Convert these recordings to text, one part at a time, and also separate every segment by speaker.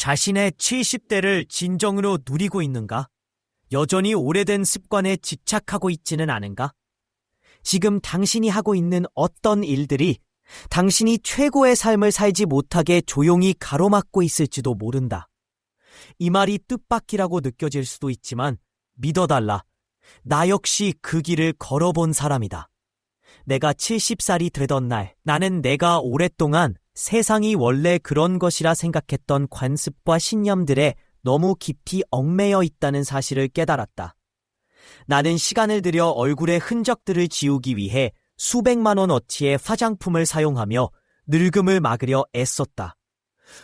Speaker 1: 자신의 70대를 진정으로 누리고 있는가? 여전히 오래된 습관에 집착하고 있지는 않은가? 지금 당신이 하고 있는 어떤 일들이 당신이 최고의 삶을 살지 못하게 조용히 가로막고 있을지도 모른다. 이 말이 뜻밖이라고 느껴질 수도 있지만 믿어달라. 나 역시 그 길을 걸어본 사람이다. 내가 70살이 되던 날, 나는 내가 오랫동안 세상이 원래 그런 것이라 생각했던 관습과 신념들에 너무 깊이 얽매여 있다는 사실을 깨달았다. 나는 시간을 들여 얼굴의 흔적들을 지우기 위해 수백만 원어치의 화장품을 사용하며 늙음을 막으려 애썼다.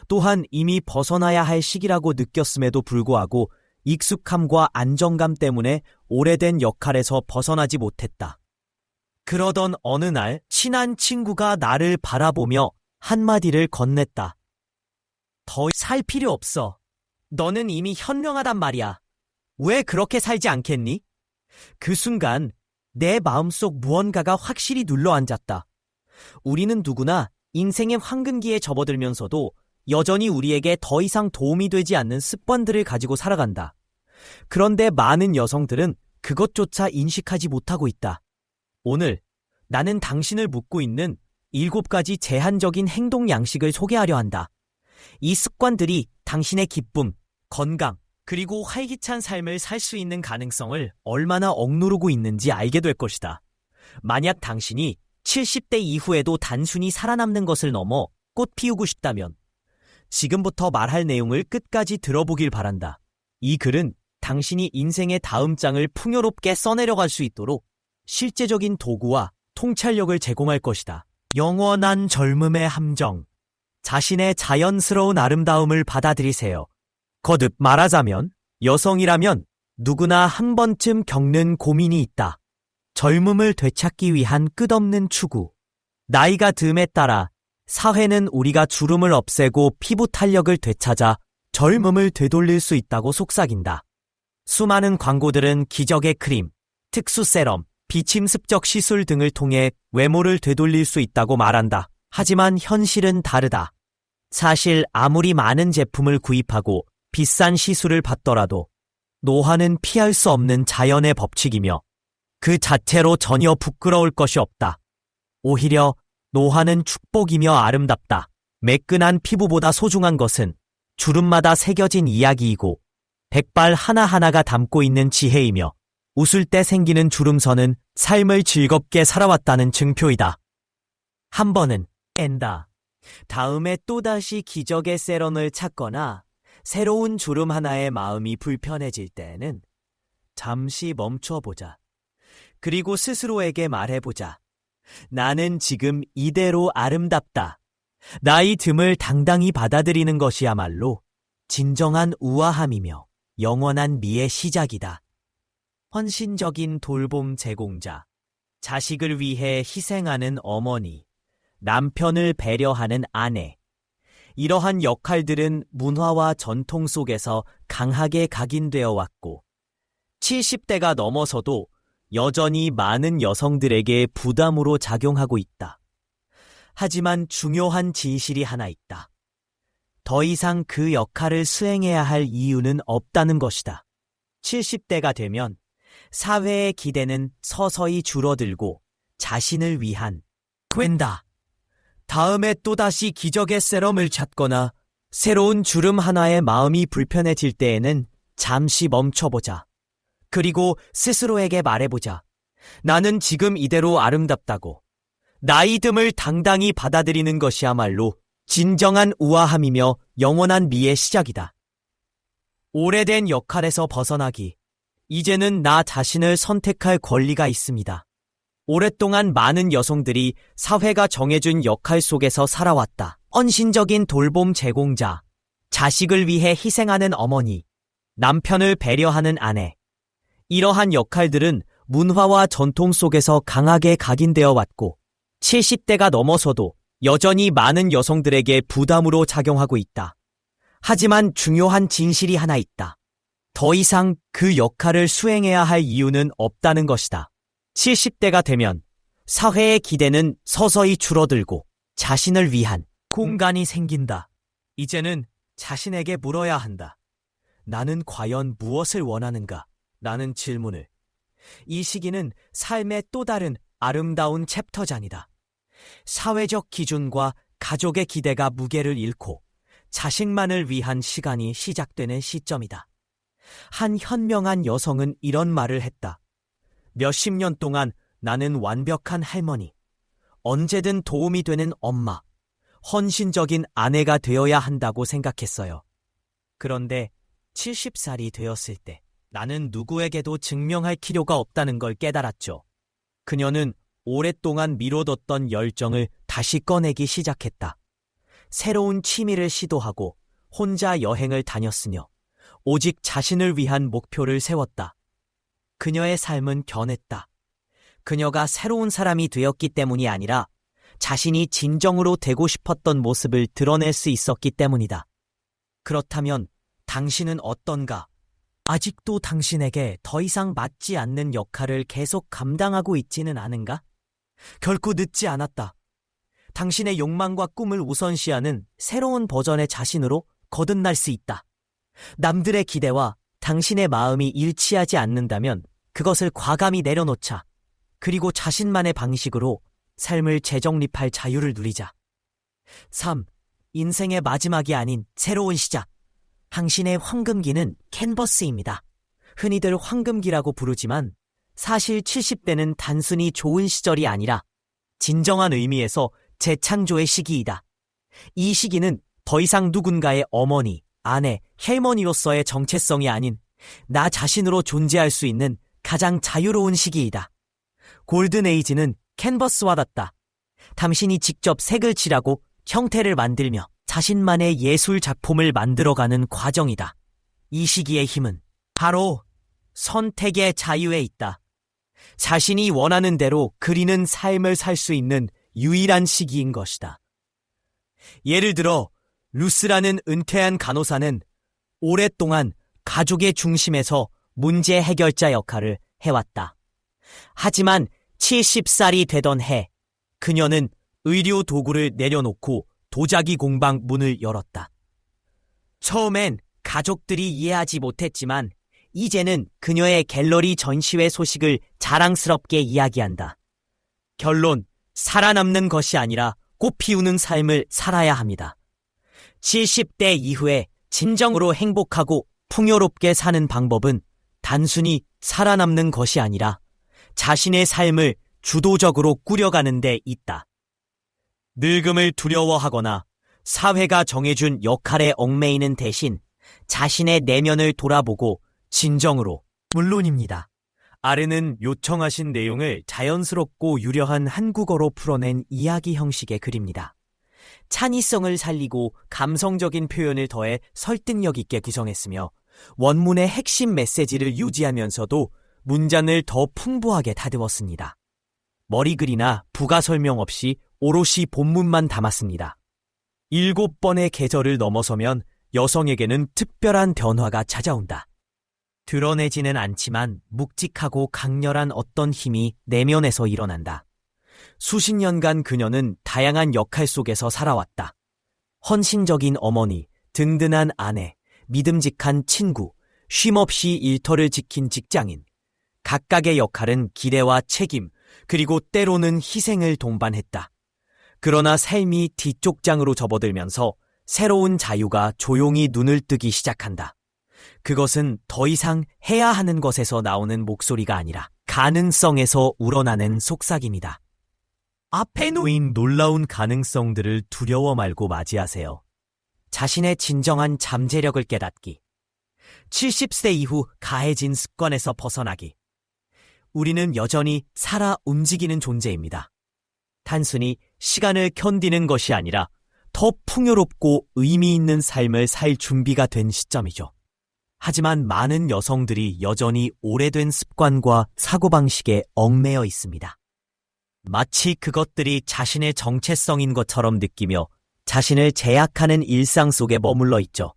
Speaker 1: 또한 이미 벗어나야 할 시기라고 느꼈음에도 불구하고 익숙함과 안정감 때문에 오래된 역할에서 벗어나지 못했다. 그러던 어느 날 친한 친구가 나를 바라보며 한마디를 건넸다. 더 살 필요 없어. 너는 이미 현명하단 말이야. 왜 그렇게 살지 않겠니? 그 순간 내 마음속 무언가가 확실히 눌러앉았다. 우리는 누구나 인생의 황금기에 접어들면서도 여전히 우리에게 더 이상 도움이 되지 않는 습관들을 가지고 살아간다. 그런데 많은 여성들은 그것조차 인식하지 못하고 있다. 오늘 나는 당신을 묻고 있는 7가지 제한적인 행동 양식을 소개하려 한다. 이 습관들이 당신의 기쁨, 건강, 그리고 활기찬 삶을 살 수 있는 가능성을 얼마나 억누르고 있는지 알게 될 것이다. 만약 당신이 70대 이후에도 단순히 살아남는 것을 넘어 꽃 피우고 싶다면 지금부터 말할 내용을 끝까지 들어보길 바란다. 이 글은 당신이 인생의 다음 장을 풍요롭게 써내려갈 수 있도록 실제적인 도구와 통찰력을 제공할 것이다. 영원한 젊음의 함정. 자신의 자연스러운 아름다움을 받아들이세요. 거듭 말하자면 여성이라면 누구나 한 번쯤 겪는 고민이 있다. 젊음을 되찾기 위한 끝없는 추구. 나이가 듦에 따라 사회는 우리가 주름을 없애고 피부 탄력을 되찾아 젊음을 되돌릴 수 있다고 속삭인다. 수많은 광고들은 기적의 크림, 특수 세럼, 비침 습적 시술 등을 통해 외모를 되돌릴 수 있다고 말한다. 하지만 현실은 다르다. 사실 아무리 많은 제품을 구입하고 비싼 시술을 받더라도 노화는 피할 수 없는 자연의 법칙이며 그 자체로 전혀 부끄러울 것이 없다. 오히려 노화는 축복이며 아름답다. 매끈한 피부보다 소중한 것은 주름마다 새겨진 이야기이고 백발 하나하나가 담고 있는 지혜이며 웃을 때 생기는 주름선은 삶을 즐겁게 살아왔다는 증표이다. 한 번은 앤다. 다음에 또다시 기적의 세럼을 찾거나 새로운 주름 하나에 마음이 불편해질 때에는 잠시 멈춰보자. 그리고 스스로에게 말해보자. 나는 지금 이대로 아름답다. 나이 듦을 당당히 받아들이는 것이야말로 진정한 우아함이며 영원한 미의 시작이다. 헌신적인 돌봄 제공자, 자식을 위해 희생하는 어머니, 남편을 배려하는 아내. 이러한 역할들은 문화와 전통 속에서 강하게 각인되어 왔고 70대가 넘어서도 여전히 많은 여성들에게 부담으로 작용하고 있다. 하지만 중요한 진실이 하나 있다. 더 이상 그 역할을 수행해야 할 이유는 없다는 것이다. 70대가 되면 사회의 기대는 서서히 줄어들고 자신을 위한 된다. 다음에 또다시 기적의 세럼을 찾거나 새로운 주름 하나에 마음이 불편해질 때에는 잠시 멈춰보자. 그리고 스스로에게 말해보자. 나는 지금 이대로 아름답다고. 나이 듦을 당당히 받아들이는 것이야말로 진정한 우아함이며 영원한 미의 시작이다. 오래된 역할에서 벗어나기. 이제는 나 자신을 선택할 권리가 있습니다. 오랫동안 많은 여성들이 사회가 정해준 역할 속에서 살아왔다. 헌신적인 돌봄 제공자, 자식을 위해 희생하는 어머니, 남편을 배려하는 아내. 이러한 역할들은 문화와 전통 속에서 강하게 각인되어 왔고 70대가 넘어서도 여전히 많은 여성들에게 부담으로 작용하고 있다. 하지만 중요한 진실이 하나 있다. 더 이상 그 역할을 수행해야 할 이유는 없다는 것이다. 70대가 되면 사회의 기대는 서서히 줄어들고 자신을 위한 공간이 생긴다. 이제는 자신에게 물어야 한다. 나는 과연 무엇을 원하는가? 라는 질문을. 이 시기는 삶의 또 다른 아름다운 챕터장이다. 사회적 기준과 가족의 기대가 무게를 잃고 자식만을 위한 시간이 시작되는 시점이다. 한 현명한 여성은 이런 말을 했다. 몇십 년 동안 나는 완벽한 할머니, 언제든 도움이 되는 엄마, 헌신적인 아내가 되어야 한다고 생각했어요. 그런데 70살이 되었을 때 나는 누구에게도 증명할 필요가 없다는 걸 깨달았죠. 그녀는 오랫동안 미뤄뒀던 열정을 다시 꺼내기 시작했다. 새로운 취미를 시도하고 혼자 여행을 다녔으며 오직 자신을 위한 목표를 세웠다. 그녀의 삶은 변했다. 그녀가 새로운 사람이 되었기 때문이 아니라 자신이 진정으로 되고 싶었던 모습을 드러낼 수 있었기 때문이다. 그렇다면 당신은 어떤가? 아직도 당신에게 더 이상 맞지 않는 역할을 계속 감당하고 있지는 않은가? 결코 늦지 않았다. 당신의 욕망과 꿈을 우선시하는 새로운 버전의 자신으로 거듭날 수 있다. 남들의 기대와 당신의 마음이 일치하지 않는다면 그것을 과감히 내려놓자. 그리고 자신만의 방식으로 삶을 재정립할 자유를 누리자. 3. 인생의 마지막이 아닌 새로운 시작. 당신의 황금기는 캔버스입니다. 흔히들 황금기라고 부르지만 사실 70대는 단순히 좋은 시절이 아니라 진정한 의미에서 재창조의 시기이다. 이 시기는 더 이상 누군가의 어머니, 아내, 할머니로서의 정체성이 아닌 나 자신으로 존재할 수 있는 가장 자유로운 시기이다. 골든에이지는 캔버스와 같다. 당신이 직접 색을 칠하고 형태를 만들며 자신만의 예술 작품을 만들어가는 과정이다. 이 시기의 힘은 바로 선택의 자유에 있다. 자신이 원하는 대로 그리는 삶을 살 수 있는 유일한 시기인 것이다. 예를 들어 루스라는 은퇴한 간호사는 오랫동안 가족의 중심에서 문제 해결자 역할을 해왔다. 하지만 70살이 되던 해 그녀는 의료 도구를 내려놓고 도자기 공방 문을 열었다. 처음엔 가족들이 이해하지 못했지만 이제는 그녀의 갤러리 전시회 소식을 자랑스럽게 이야기한다. 결론, 살아남는 것이 아니라 꽃피우는 삶을 살아야 합니다. 70대 이후에 진정으로 행복하고 풍요롭게 사는 방법은 단순히 살아남는 것이 아니라 자신의 삶을 주도적으로 꾸려가는 데 있다. 늙음을 두려워하거나 사회가 정해준 역할에 얽매이는 대신 자신의 내면을 돌아보고 진정으로, 물론입니다. 아래는 요청하신 내용을 자연스럽고 유려한 한국어로 풀어낸 이야기 형식의 글입니다. 창의성을 살리고 감성적인 표현을 더해 설득력 있게 구성했으며 원문의 핵심 메시지를 유지하면서도 문장을 더 풍부하게 다듬었습니다. 머리글이나 부가 설명 없이 오롯이 본문만 담았습니다. 7번의 계절을 넘어서면 여성에게는 특별한 변화가 찾아온다. 드러내지는 않지만 묵직하고 강렬한 어떤 힘이 내면에서 일어난다. 수십 년간 그녀는 다양한 역할 속에서 살아왔다. 헌신적인 어머니, 든든한 아내, 믿음직한 친구, 쉼없이 일터를 지킨 직장인. 각각의 역할은 기대와 책임, 그리고 때로는 희생을 동반했다. 그러나 삶이 뒤쪽장으로 접어들면서 새로운 자유가 조용히 눈을 뜨기 시작한다. 그것은 더 이상 해야 하는 것에서 나오는 목소리가 아니라 가능성에서 우러나는 속삭임이다. 앞에 놓인 놀라운 가능성들을 두려워 말고 맞이하세요. 자신의 진정한 잠재력을 깨닫기. 70세 이후 가해진 습관에서 벗어나기. 우리는 여전히 살아 움직이는 존재입니다. 단순히 시간을 견디는 것이 아니라 더 풍요롭고 의미 있는 삶을 살 준비가 된 시점이죠. 하지만 많은 여성들이 여전히 오래된 습관과 사고방식에 얽매여 있습니다. 마치 그것들이 자신의 정체성인 것처럼 느끼며 자신을 제약하는 일상 속에 머물러 있죠.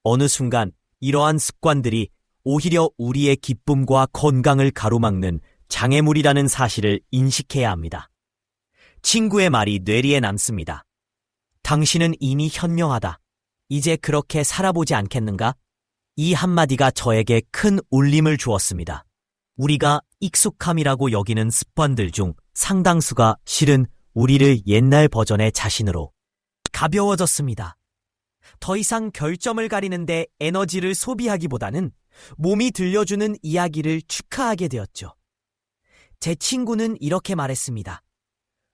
Speaker 1: 어느 순간 이러한 습관들이 오히려 우리의 기쁨과 건강을 가로막는 장애물이라는 사실을 인식해야 합니다. 친구의 말이 뇌리에 남습니다. 당신은 이미 현명하다. 이제 그렇게 살아보지 않겠는가? 이 한마디가 저에게 큰 울림을 주었습니다. 우리가 익숙함이라고 여기는 습관들 중 상당수가 실은 우리를 옛날 버전의 자신으로 가벼워졌습니다. 더 이상 결점을 가리는데 에너지를 소비하기보다는 몸이 들려주는 이야기를 축하하게 되었죠. 제 친구는 이렇게 말했습니다.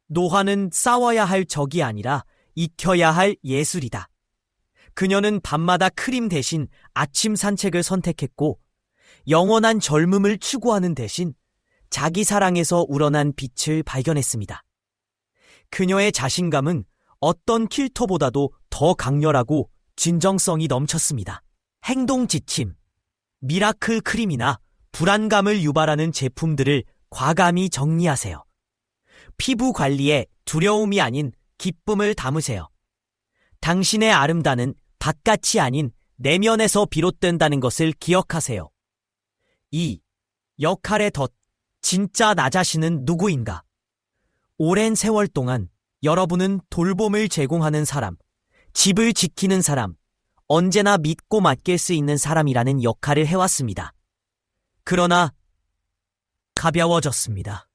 Speaker 1: 노화는 싸워야 할 적이 아니라 익혀야 할 예술이다. 그녀는 밤마다 크림 대신 아침 산책을 선택했고 영원한 젊음을 추구하는 대신 자기 사랑에서 우러난 빛을 발견했습니다. 그녀의 자신감은 어떤 킬터보다도 더 강렬하고 진정성이 넘쳤습니다. 행동 지침, 미라클 크림이나 불안감을 유발하는 제품들을 과감히 정리하세요. 피부 관리에 두려움이 아닌 기쁨을 담으세요. 당신의 아름다움은 바깥이 아닌 내면에서 비롯된다는 것을 기억하세요. 2. 역할의 덫. 진짜 나 자신은 누구인가? 오랜 세월 동안 여러분은 돌봄을 제공하는 사람, 집을 지키는 사람, 언제나 믿고 맡길 수 있는 사람이라는 역할을 해왔습니다. 그러나 가벼워졌습니다.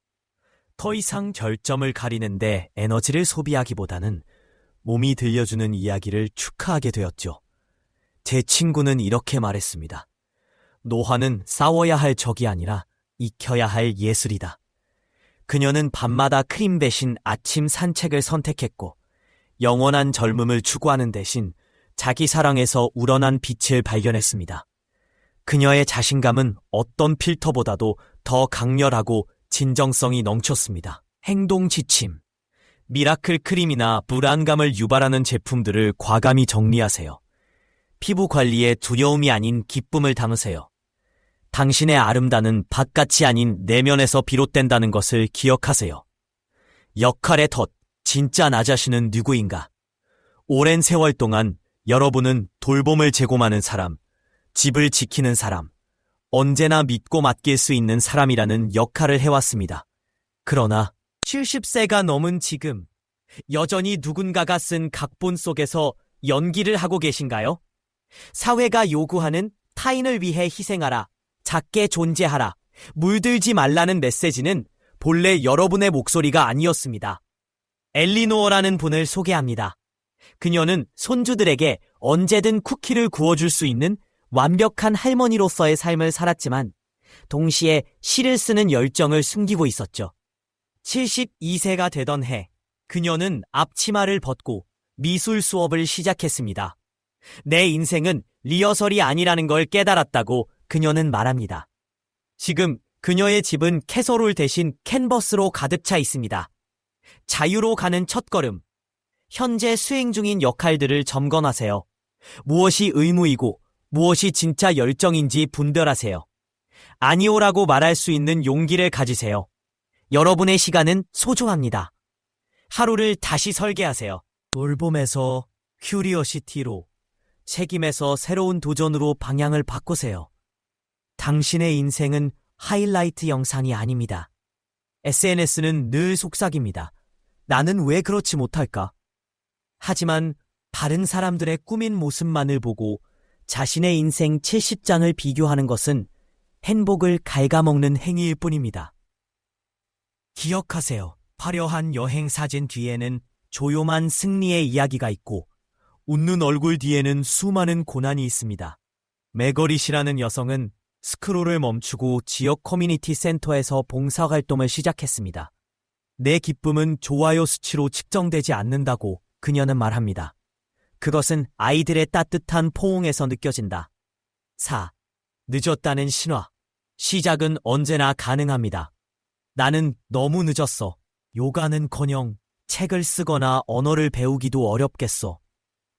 Speaker 1: 더 이상 결점을 가리는데 에너지를 소비하기보다는 몸이 들려주는 이야기를 축하하게 되었죠. 제 친구는 이렇게 말했습니다. 노화는 싸워야 할 적이 아니라 익혀야 할 예술이다. 그녀는 밤마다 크림 대신 아침 산책을 선택했고 영원한 젊음을 추구하는 대신 자기 사랑에서 우러난 빛을 발견했습니다. 그녀의 자신감은 어떤 필터보다도 더 강렬하고 진정성이 넘쳤습니다. 행동 지침. 미라클 크림이나 불안감을 유발하는 제품들을 과감히 정리하세요. 피부 관리에 두려움이 아닌 기쁨을 담으세요. 당신의 아름다움은 바깥이 아닌 내면에서 비롯된다는 것을 기억하세요. 역할의 덫, 진짜 나 자신은 누구인가? 오랜 세월 동안 여러분은 돌봄을 제공하는 사람, 집을 지키는 사람, 언제나 믿고 맡길 수 있는 사람이라는 역할을 해왔습니다. 그러나 70세가 넘은 지금 여전히 누군가가 쓴 각본 속에서 연기를 하고 계신가요? 사회가 요구하는 타인을 위해 희생하라, 작게 존재하라, 물들지 말라는 메시지는 본래 여러분의 목소리가 아니었습니다. 엘리노어라는 분을 소개합니다. 그녀는 손주들에게 언제든 쿠키를 구워줄 수 있는 완벽한 할머니로서의 삶을 살았지만 동시에 시를 쓰는 열정을 숨기고 있었죠. 72세가 되던 해, 그녀는 앞치마를 벗고 미술 수업을 시작했습니다. 내 인생은 리허설이 아니라는 걸 깨달았다고 그녀는 말합니다. 지금 그녀의 집은 캐서롤 대신 캔버스로 가득 차 있습니다. 자유로 가는 첫걸음. 현재 수행 중인 역할들을 점검하세요. 무엇이 의무이고 무엇이 진짜 열정인지 분별하세요. 아니오라고 말할 수 있는 용기를 가지세요. 여러분의 시간은 소중합니다. 하루를 다시 설계하세요. 돌봄에서 큐리어시티로, 책임에서 새로운 도전으로 방향을 바꾸세요. 당신의 인생은 하이라이트 영상이 아닙니다. SNS는 늘 속삭입니다. 나는 왜 그렇지 못할까? 하지만 다른 사람들의 꾸민 모습만을 보고 자신의 인생 70장을 비교하는 것은 행복을 갉아먹는 행위일 뿐입니다. 기억하세요. 화려한 여행 사진 뒤에는 조용한 승리의 이야기가 있고 웃는 얼굴 뒤에는 수많은 고난이 있습니다. 메거릿이라는 여성은 스크롤을 멈추고 지역 커뮤니티 센터에서 봉사활동을 시작했습니다. 내 기쁨은 좋아요 수치로 측정되지 않는다고 그녀는 말합니다. 그것은 아이들의 따뜻한 포옹에서 느껴진다. 4. 늦었다는 신화. 시작은 언제나 가능합니다. 나는 너무 늦었어. 요가는커녕 책을 쓰거나 언어를 배우기도 어렵겠어.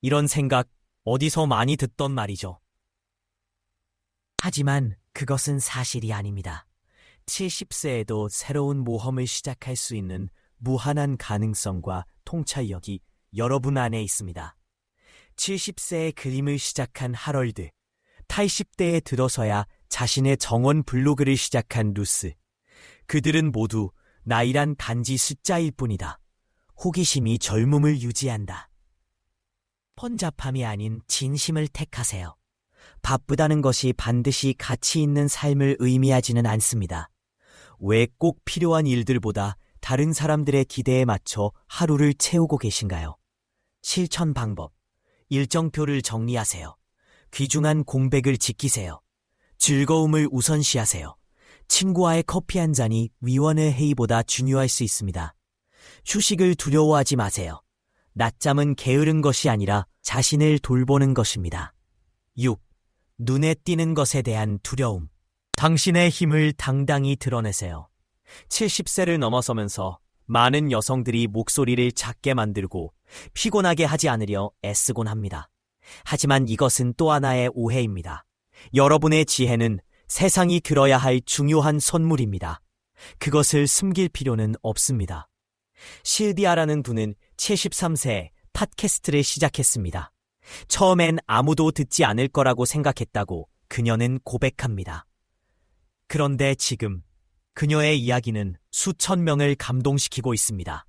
Speaker 1: 이런 생각 어디서 많이 듣던 말이죠. 하지만 그것은 사실이 아닙니다. 70세에도 새로운 모험을 시작할 수 있는 무한한 가능성과 통찰력이 여러분 안에 있습니다. 70세의 그림을 시작한 하럴드, 80대에 들어서야 자신의 정원 블로그를 시작한 루스. 그들은 모두 나이란 단지 숫자일 뿐이다. 호기심이 젊음을 유지한다. 혼잡함이 아닌 진심을 택하세요. 바쁘다는 것이 반드시 가치 있는 삶을 의미하지는 않습니다. 왜 꼭 필요한 일들보다 다른 사람들의 기대에 맞춰 하루를 채우고 계신가요? 실천 방법. 일정표를 정리하세요. 귀중한 공백을 지키세요. 즐거움을 우선시하세요. 친구와의 커피 한 잔이 위원회 회의보다 중요할 수 있습니다. 휴식을 두려워하지 마세요. 낮잠은 게으른 것이 아니라 자신을 돌보는 것입니다. 6. 눈에 띄는 것에 대한 두려움. 당신의 힘을 당당히 드러내세요. 70세를 넘어서면서 많은 여성들이 목소리를 작게 만들고 피곤하게 하지 않으려 애쓰곤 합니다. 하지만 이것은 또 하나의 오해입니다. 여러분의 지혜는 세상이 들어야 할 중요한 선물입니다. 그것을 숨길 필요는 없습니다. 실비아라는 분은 73세에 팟캐스트를 시작했습니다. 처음엔 아무도 듣지 않을 거라고 생각했다고 그녀는 고백합니다. 그런데 지금 그녀의 이야기는 수천 명을 감동시키고 있습니다.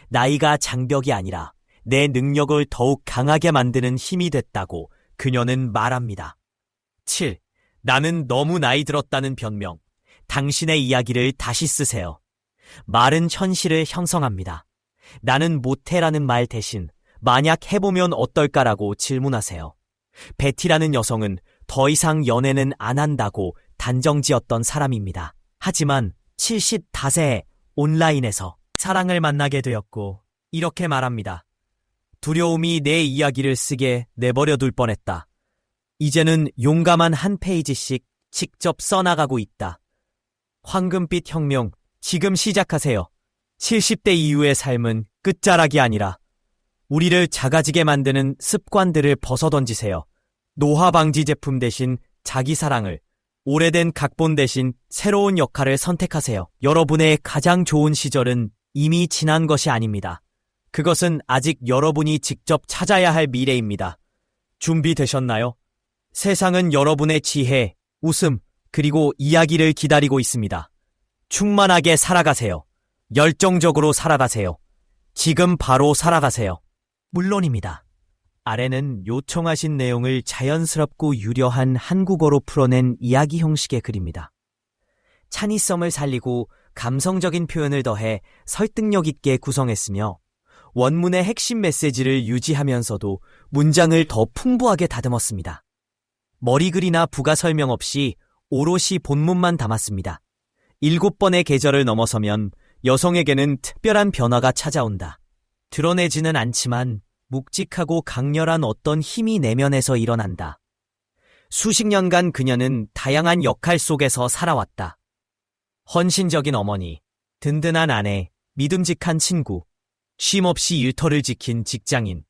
Speaker 1: 나이가 장벽이 아니라 내 능력을 더욱 강하게 만드는 힘이 됐다고 그녀는 말합니다. 7. 나는 너무 나이 들었다는 변명. 당신의 이야기를 다시 쓰세요. 말은 현실을 형성합니다. 나는 못해라는 말 대신 만약 해보면 어떨까라고 질문하세요. 베티라는 여성은 더 이상 연애는 안 한다고 단정지었던 사람입니다. 하지만 75세에 온라인에서 사랑을 만나게 되었고 이렇게 말합니다. 두려움이 내 이야기를 쓰게 내버려 둘 뻔했다. 이제는 용감한 한 페이지씩 직접 써나가고 있다. 황금빛 혁명, 지금 시작하세요. 70대 이후의 삶은 끝자락이 아니라 우리를 작아지게 만드는 습관들을 벗어던지세요. 노화 방지 제품 대신 자기 사랑을, 오래된 각본 대신 새로운 역할을 선택하세요. 여러분의 가장 좋은 시절은 이미 지난 것이 아닙니다. 그것은 아직 여러분이 직접 찾아야 할 미래입니다. 준비되셨나요? 세상은 여러분의 지혜, 웃음, 그리고 이야기를 기다리고 있습니다. 충만하게 살아가세요. 열정적으로 살아가세요. 지금 바로 살아가세요. 물론입니다. 아래는 요청하신 내용을 자연스럽고 유려한 한국어로 풀어낸 이야기 형식의 글입니다. 창의성을 살리고 감성적인 표현을 더해 설득력 있게 구성했으며 원문의 핵심 메시지를 유지하면서도 문장을 더 풍부하게 다듬었습니다. 머리글이나 부가 설명 없이 오롯이 본문만 담았습니다. 7번의 계절을 넘어서면 여성에게는 특별한 변화가 찾아온다. 드러내지는 않지만 묵직하고 강렬한 어떤 힘이 내면에서 일어난다. 수십 년간 그녀는 다양한 역할 속에서 살아왔다. 헌신적인 어머니, 든든한 아내, 믿음직한 친구, 쉼없이 일터를 지킨 직장인.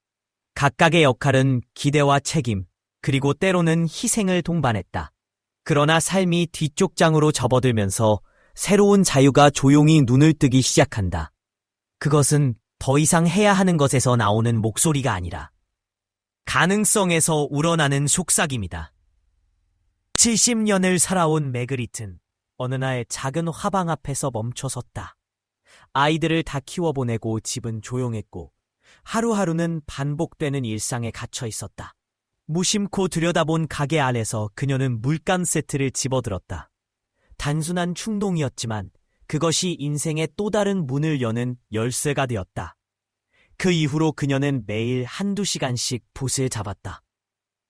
Speaker 1: 각각의 역할은 기대와 책임, 그리고 때로는 희생을 동반했다. 그러나 삶이 뒤쪽 장으로 접어들면서 새로운 자유가 조용히 눈을 뜨기 시작한다. 그것은 더 이상 해야 하는 것에서 나오는 목소리가 아니라 가능성에서 우러나는 속삭임이다. 70년을 살아온 매그릿은 어느 날 작은 화방 앞에서 멈춰섰다. 아이들을 다 키워보내고 집은 조용했고 하루하루는 반복되는 일상에 갇혀 있었다. 무심코 들여다본 가게 안에서 그녀는 물감 세트를 집어들었다. 단순한 충동이었지만 그것이 인생의 또 다른 문을 여는 열쇠가 되었다. 그 이후로 그녀는 매일 1~2시간씩 붓을 잡았다.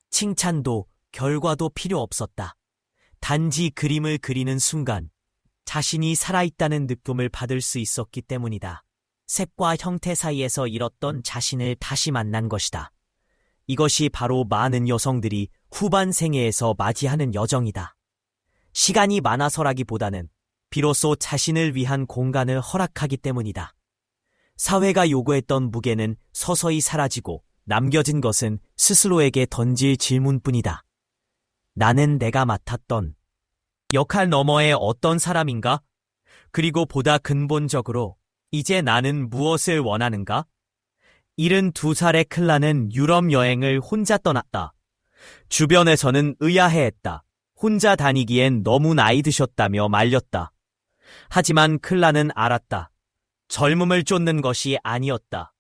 Speaker 1: 칭찬도 결과도 필요 없었다. 단지 그림을 그리는 순간 자신이 살아있다는 느낌을 받을 수 있었기 때문이다. 색과 형태 사이에서 잃었던 자신을 다시 만난 것이다. 이것이 바로 많은 여성들이 후반 생애에서 맞이하는 여정이다. 시간이 많아서라기보다는 비로소 자신을 위한 공간을 허락하기 때문이다. 사회가 요구했던 무게는 서서히 사라지고 남겨진 것은 스스로에게 던질 질문뿐이다. 나는 내가 맡았던 역할 너머의 어떤 사람인가? 그리고 보다 근본적으로 이제 나는 무엇을 원하는가? 72살의 클라는 유럽 여행을 혼자 떠났다. 주변에서는 의아해했다. 혼자 다니기엔 너무 나이 드셨다며 말렸다. 하지만 클라는 알았다. 젊음을 쫓는 것이 아니었다.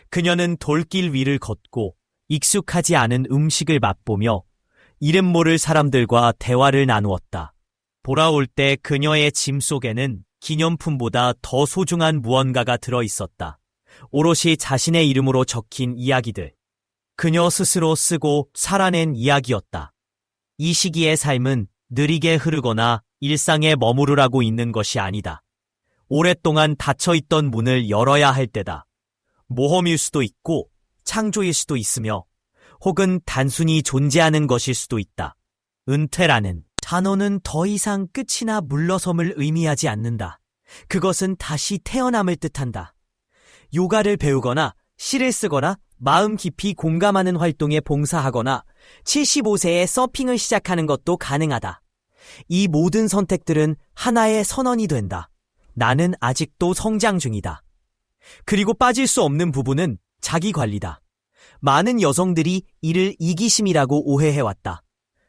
Speaker 1: 그녀는 돌길 위를 걷고 익숙하지 않은 음식을 맛보며 이름 모를 사람들과 대화를 나누었다. 돌아올 때 그녀의 짐 속에는 기념품보다 더 소중한 무언가가 들어있었다. 오롯이 자신의 이름으로 적힌 이야기들. 그녀 스스로 쓰고 살아낸 이야기였다. 이 시기의 삶은 느리게 흐르거나 일상에 머무르라고 있는 것이 아니다. 오랫동안 닫혀있던 문을 열어야 할 때다. 모험일 수도 있고 창조일 수도 있으며 혹은 단순히 존재하는 것일 수도 있다. 은퇴라는 단어는 더 이상 끝이나 물러섬을 의미하지 않는다. 그것은 다시 태어남을 뜻한다. 요가를 배우거나 시를 쓰거나 마음 깊이 공감하는 활동에 봉사하거나 75세에 서핑을 시작하는 것도 가능하다. 이 모든 선택들은 하나의 선언이 된다. 나는 아직도 성장 중이다. 그리고 빠질 수 없는 부분은 자기 관리다. 많은 여성들이 이를 이기심이라고 오해해왔다.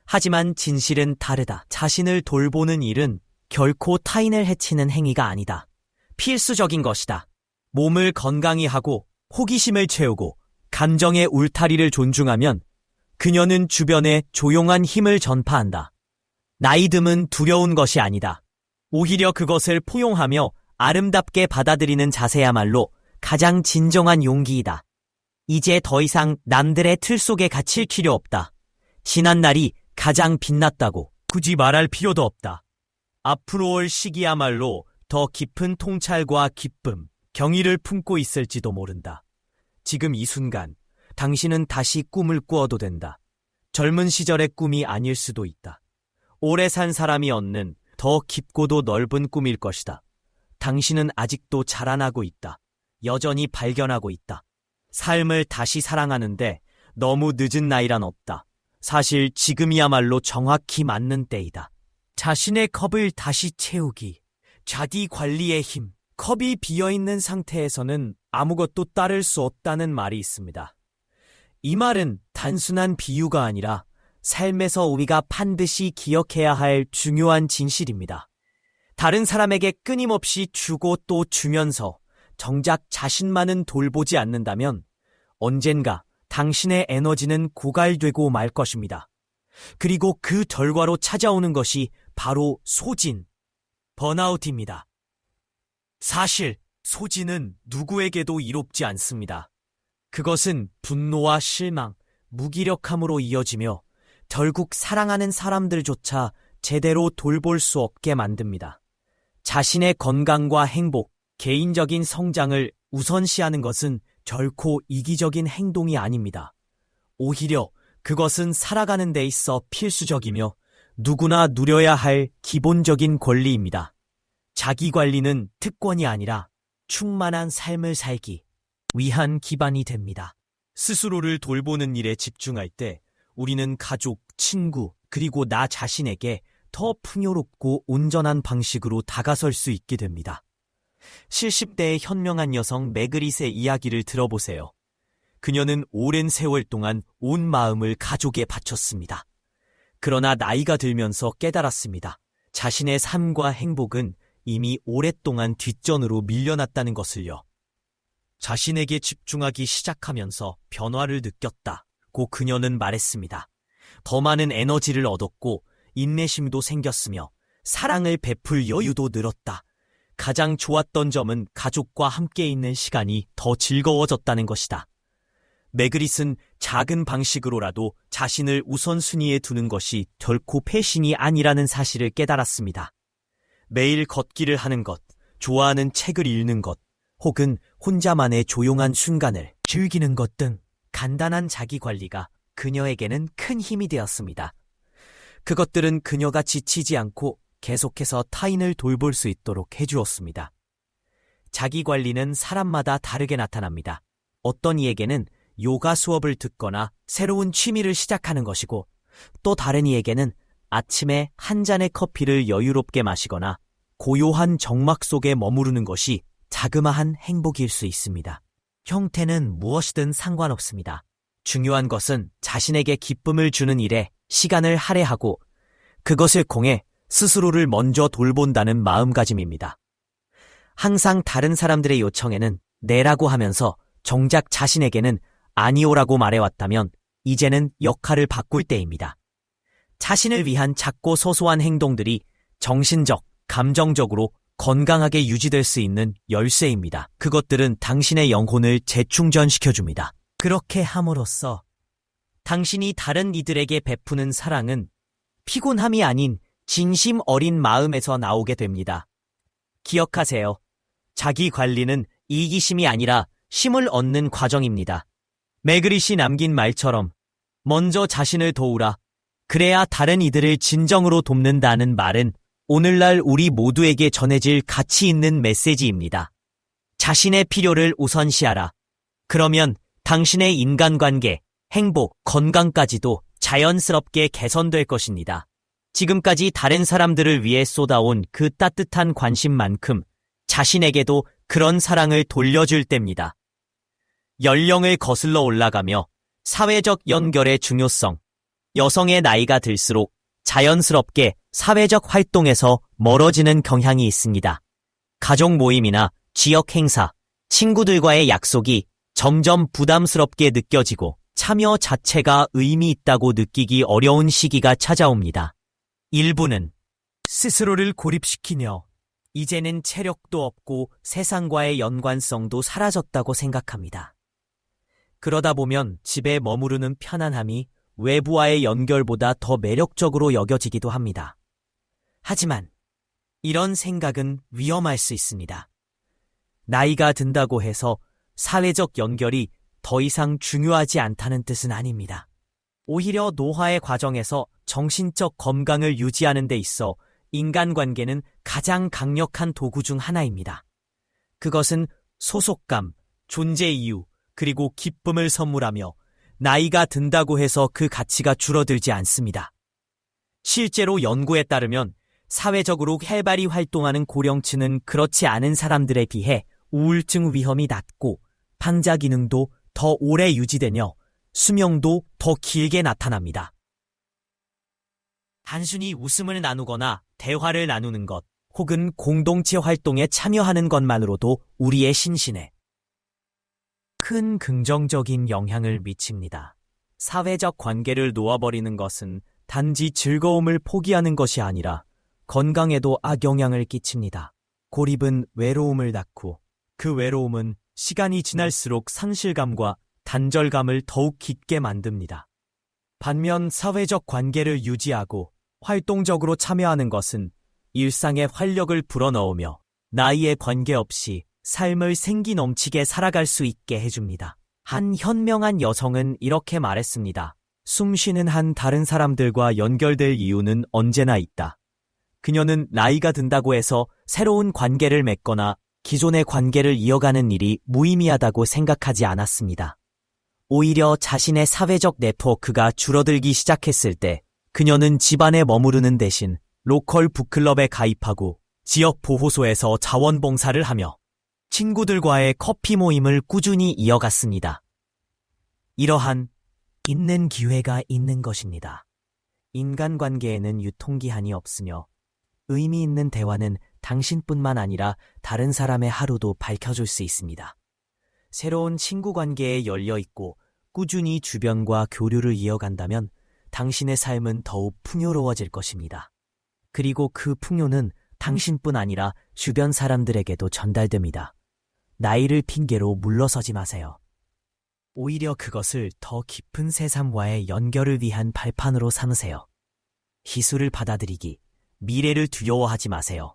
Speaker 1: 하지만 진실은 다르다. 자신을 돌보는 일은 결코 타인을 해치는 행위가 아니다. 필수적인 것이다. 몸을 건강히 하고 호기심을 채우고 감정의 울타리를 존중하면 그녀는 주변에 조용한 힘을 전파한다. 나이듦은 두려운 것이 아니다. 오히려 그것을 포용하며 아름답게 받아들이는 자세야말로 가장 진정한 용기이다. 이제 더 이상 남들의 틀 속에 갇힐 필요 없다. 지난날이 가장 빛났다고 굳이 말할 필요도 없다. 앞으로 올 시기야말로 더 깊은 통찰과 기쁨, 경의를 품고 있을지도 모른다. 지금 이 순간 당신은 다시 꿈을 꾸어도 된다. 젊은 시절의 꿈이 아닐 수도 있다. 오래 산 사람이 얻는 더 깊고도 넓은 꿈일 것이다. 당신은 아직도 자라나고 있다. 여전히 발견하고 있다. 삶을 다시 사랑하는데 너무 늦은 나이란 없다. 사실 지금이야말로 정확히 맞는 때이다. 자신의 컵을 다시 채우기. 자기 관리의 힘. 컵이 비어있는 상태에서는 아무것도 따를 수 없다는 말이 있습니다. 이 말은 단순한 비유가 아니라 삶에서 우리가 반드시 기억해야 할 중요한 진실입니다. 다른 사람에게 끊임없이 주고 또 주면서 정작 자신만은 돌보지 않는다면 언젠가 당신의 에너지는 고갈되고 말 것입니다. 그리고 그 결과로 찾아오는 것이 바로 소진, 번아웃입니다. 사실 소진은 누구에게도 이롭지 않습니다. 그것은 분노와 실망, 무기력함으로 이어지며 결국 사랑하는 사람들조차 제대로 돌볼 수 없게 만듭니다. 자신의 건강과 행복, 개인적인 성장을 우선시하는 것은 결코 이기적인 행동이 아닙니다. 오히려 그것은 살아가는 데 있어 필수적이며 누구나 누려야 할 기본적인 권리입니다. 자기관리는 특권이 아니라 충만한 삶을 살기 위한 기반이 됩니다. 스스로를 돌보는 일에 집중할 때 우리는 가족, 친구, 그리고 나 자신에게 더 풍요롭고 온전한 방식으로 다가설 수 있게 됩니다. 70대의 현명한 여성 매그릿의 이야기를 들어보세요. 그녀는 오랜 세월 동안 온 마음을 가족에 바쳤습니다. 그러나 나이가 들면서 깨달았습니다. 자신의 삶과 행복은 이미 오랫동안 뒷전으로 밀려났다는 것을요. 자신에게 집중하기 시작하면서 변화를 느꼈다고 그녀는 말했습니다. 더 많은 에너지를 얻었고 인내심도 생겼으며 사랑을 베풀 여유도 늘었다. 가장 좋았던 점은 가족과 함께 있는 시간이 더 즐거워졌다는 것이다. 매그릿은 작은 방식으로라도 자신을 우선순위에 두는 것이 결코 패신이 아니라는 사실을 깨달았습니다. 매일 걷기를 하는 것, 좋아하는 책을 읽는 것, 혹은 혼자만의 조용한 순간을 즐기는 것 등 간단한 자기관리가 그녀에게는 큰 힘이 되었습니다. 그것들은 그녀가 지치지 않고 계속해서 타인을 돌볼 수 있도록 해주었습니다. 자기관리는 사람마다 다르게 나타납니다. 어떤 이에게는 요가 수업을 듣거나 새로운 취미를 시작하는 것이고 또 다른 이에게는 아침에 한 잔의 커피를 여유롭게 마시거나 고요한 정막 속에 머무르는 것이 자그마한 행복일 수 있습니다. 형태는 무엇이든 상관없습니다. 중요한 것은 자신에게 기쁨을 주는 일에 시간을 할애하고 그것을 공해 스스로를 먼저 돌본다는 마음가짐입니다. 항상 다른 사람들의 요청에는 네라고 하면서 정작 자신에게는 아니오라고 말해왔다면 이제는 역할을 바꿀 때입니다. 자신을 위한 작고 소소한 행동들이 정신적, 감정적으로 건강하게 유지될 수 있는 열쇠입니다. 그것들은 당신의 영혼을 재충전시켜줍니다. 그렇게 함으로써 당신이 다른 이들에게 베푸는 사랑은 피곤함이 아닌 진심 어린 마음에서 나오게 됩니다. 기억하세요. 자기 관리는 이기심이 아니라 쉼을 얻는 과정입니다. 매그릿이 남긴 말처럼 먼저 자신을 도우라. 그래야 다른 이들을 진정으로 돕는다는 말은 오늘날 우리 모두에게 전해질 가치 있는 메시지입니다. 자신의 필요를 우선시하라. 그러면 당신의 인간관계, 행복, 건강까지도 자연스럽게 개선될 것입니다. 지금까지 다른 사람들을 위해 쏟아온 그 따뜻한 관심만큼 자신에게도 그런 사랑을 돌려줄 때입니다. 연령을 거슬러 올라가며 사회적 연결의 중요성, 여성의 나이가 들수록 자연스럽게 사회적 활동에서 멀어지는 경향이 있습니다. 가족 모임이나 지역 행사, 친구들과의 약속이 점점 부담스럽게 느껴지고 참여 자체가 의미 있다고 느끼기 어려운 시기가 찾아옵니다. 일부는 스스로를 고립시키며 이제는 체력도 없고 세상과의 연관성도 사라졌다고 생각합니다. 그러다 보면 집에 머무르는 편안함이 외부와의 연결보다 더 매력적으로 여겨지기도 합니다. 하지만 이런 생각은 위험할 수 있습니다. 나이가 든다고 해서 사회적 연결이 더 이상 중요하지 않다는 뜻은 아닙니다. 오히려 노화의 과정에서 정신적 건강을 유지하는 데 있어 인간관계는 가장 강력한 도구 중 하나입니다. 그것은 소속감, 존재 이유, 그리고 기쁨을 선물하며 나이가 든다고 해서 그 가치가 줄어들지 않습니다. 실제로 연구에 따르면 사회적으로 활발히 활동하는 고령층은 그렇지 않은 사람들에 비해 우울증 위험이 낮고 판자 기능도 더 오래 유지되며 수명도 더 길게 나타납니다. 단순히 웃음을 나누거나 대화를 나누는 것, 혹은 공동체 활동에 참여하는 것만으로도 우리의 신신에 큰 긍정적인 영향을 미칩니다. 사회적 관계를 놓아버리는 것은 단지 즐거움을 포기하는 것이 아니라 건강에도 악영향을 끼칩니다. 고립은 외로움을 낳고 그 외로움은 시간이 지날수록 상실감과 단절감을 더욱 깊게 만듭니다. 반면 사회적 관계를 유지하고 활동적으로 참여하는 것은 일상에 활력을 불어넣으며 나이에 관계없이 삶을 생기 넘치게 살아갈 수 있게 해줍니다. 한 현명한 여성은 이렇게 말했습니다. 숨쉬는 한 다른 사람들과 연결될 이유는 언제나 있다. 그녀는 나이가 든다고 해서 새로운 관계를 맺거나 기존의 관계를 이어가는 일이 무의미하다고 생각하지 않았습니다. 오히려 자신의 사회적 네트워크가 줄어들기 시작했을 때 그녀는 집안에 머무르는 대신 로컬 북클럽에 가입하고 지역 보호소에서 자원봉사를 하며 친구들과의 커피 모임을 꾸준히 이어갔습니다. 이러한 있는 기회가 있는 것입니다. 인간관계에는 유통기한이 없으며 의미 있는 대화는 당신뿐만 아니라 다른 사람의 하루도 밝혀줄 수 있습니다. 새로운 친구 관계에 열려있고 꾸준히 주변과 교류를 이어간다면 당신의 삶은 더욱 풍요로워질 것입니다. 그리고 그 풍요는 당신뿐 아니라 주변 사람들에게도 전달됩니다. 나이를 핑계로 물러서지 마세요. 오히려 그것을 더 깊은 세상과의 연결을 위한 발판으로 삼으세요. 희수를 받아들이기, 미래를 두려워하지 마세요.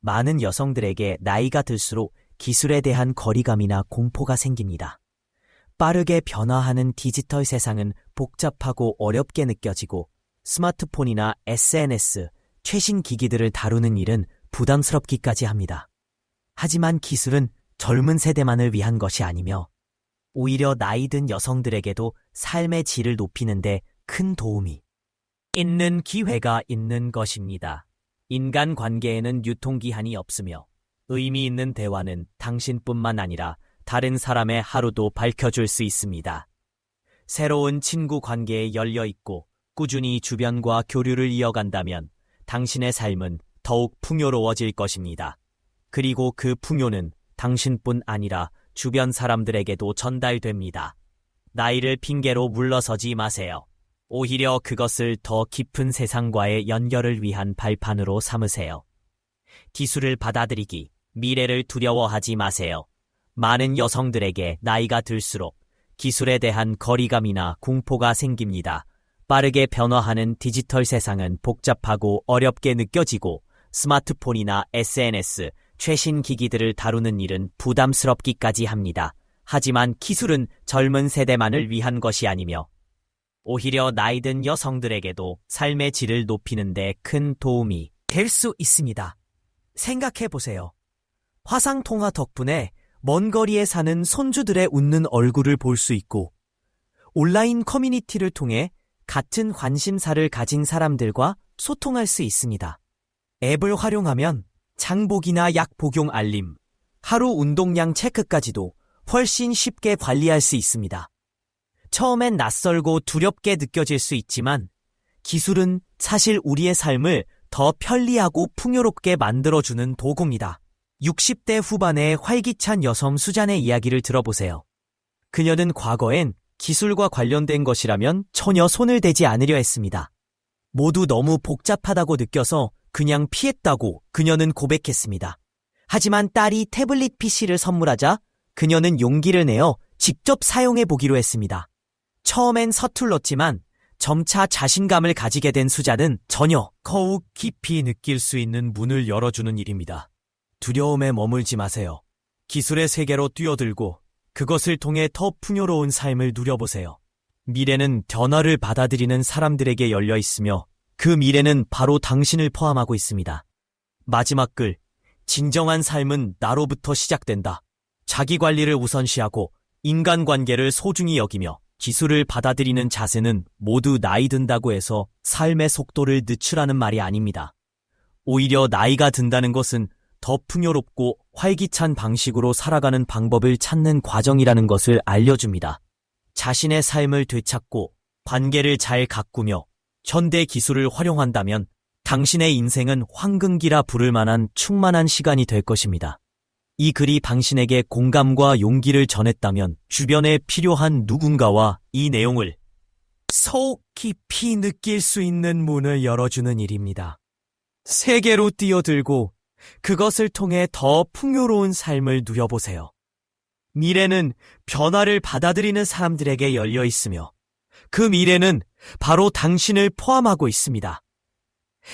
Speaker 1: 많은 여성들에게 나이가 들수록 기술에 대한 거리감이나 공포가 생깁니다. 빠르게 변화하는 디지털 세상은 복잡하고 어렵게 느껴지고 스마트폰이나 SNS, 최신 기기들을 다루는 일은 부담스럽기까지 합니다. 하지만 기술은 젊은 세대만을 위한 것이 아니며 오히려 나이 든 여성들에게도 삶의 질을 높이는 데 큰 도움이 있는 기회가 있는 것입니다. 인간관계에는 유통기한이 없으며 의미 있는 대화는 당신뿐만 아니라 다른 사람의 하루도 밝혀줄 수 있습니다. 새로운 친구 관계에 열려있고 꾸준히 주변과 교류를 이어간다면 당신의 삶은 더욱 풍요로워질 것입니다. 그리고 그 풍요는 당신뿐 아니라 주변 사람들에게도 전달됩니다. 나이를 핑계로 물러서지 마세요. 오히려 그것을 더 깊은 세상과의 연결을 위한 발판으로 삼으세요. 기술을 받아들이기, 미래를 두려워하지 마세요. 많은 여성들에게 나이가 들수록 기술에 대한 거리감이나 공포가 생깁니다. 빠르게 변화하는 디지털 세상은 복잡하고 어렵게 느껴지고 스마트폰이나 SNS, 최신 기기들을 다루는 일은 부담스럽기까지 합니다. 하지만 기술은 젊은 세대만을 위한 것이 아니며 오히려 나이 든 여성들에게도 삶의 질을 높이는 데 큰 도움이 될 수 있습니다. 생각해보세요. 화상통화 덕분에 먼 거리에 사는 손주들의 웃는 얼굴을 볼 수 있고 온라인 커뮤니티를 통해 같은 관심사를 가진 사람들과 소통할 수 있습니다. 앱을 활용하면 장보기나 약 복용 알림, 하루 운동량 체크까지도 훨씬 쉽게 관리할 수 있습니다. 처음엔 낯설고 두렵게 느껴질 수 있지만 기술은 사실 우리의 삶을 더 편리하고 풍요롭게 만들어주는 도구입니다. 60대 후반의 활기찬 여성 수잔의 이야기를 들어보세요. 그녀는 과거엔 기술과 관련된 것이라면 전혀 손을 대지 않으려 했습니다. 모두 너무 복잡하다고 느껴서 그냥 피했다고 그녀는 고백했습니다. 하지만 딸이 태블릿 PC를 선물하자 그녀는 용기를 내어 직접 사용해보기로 했습니다. 처음엔 서툴렀지만 점차 자신감을 가지게 된 수잔은 전혀 더욱 깊이 느낄 수 있는 문을 열어주는 일입니다. 두려움에 머물지 마세요. 기술의 세계로 뛰어들고 그것을 통해 더 풍요로운 삶을 누려보세요. 미래는 변화를 받아들이는 사람들에게 열려 있으며 그 미래는 바로 당신을 포함하고 있습니다. 마지막 글, 진정한 삶은 나로부터 시작된다. 자기 관리를 우선시하고 인간관계를 소중히 여기며 기술을 받아들이는 자세는 모두 나이 든다고 해서 삶의 속도를 늦추라는 말이 아닙니다. 오히려 나이가 든다는 것은 더 풍요롭고 활기찬 방식으로 살아가는 방법을 찾는 과정이라는 것을 알려줍니다. 자신의 삶을 되찾고 관계를 잘 가꾸며 현대 기술을 활용한다면 당신의 인생은 황금기라 부를 만한 충만한 시간이 될 것입니다. 이 글이 당신에게 공감과 용기를 전했다면 주변에 필요한 누군가와 이 내용을 속 깊이 느낄 수 있는 문을 열어주는 일입니다. 세계로 뛰어들고 그것을 통해 더 풍요로운 삶을 누려보세요. 미래는 변화를 받아들이는 사람들에게 열려 있으며 그 미래는 바로 당신을 포함하고 있습니다.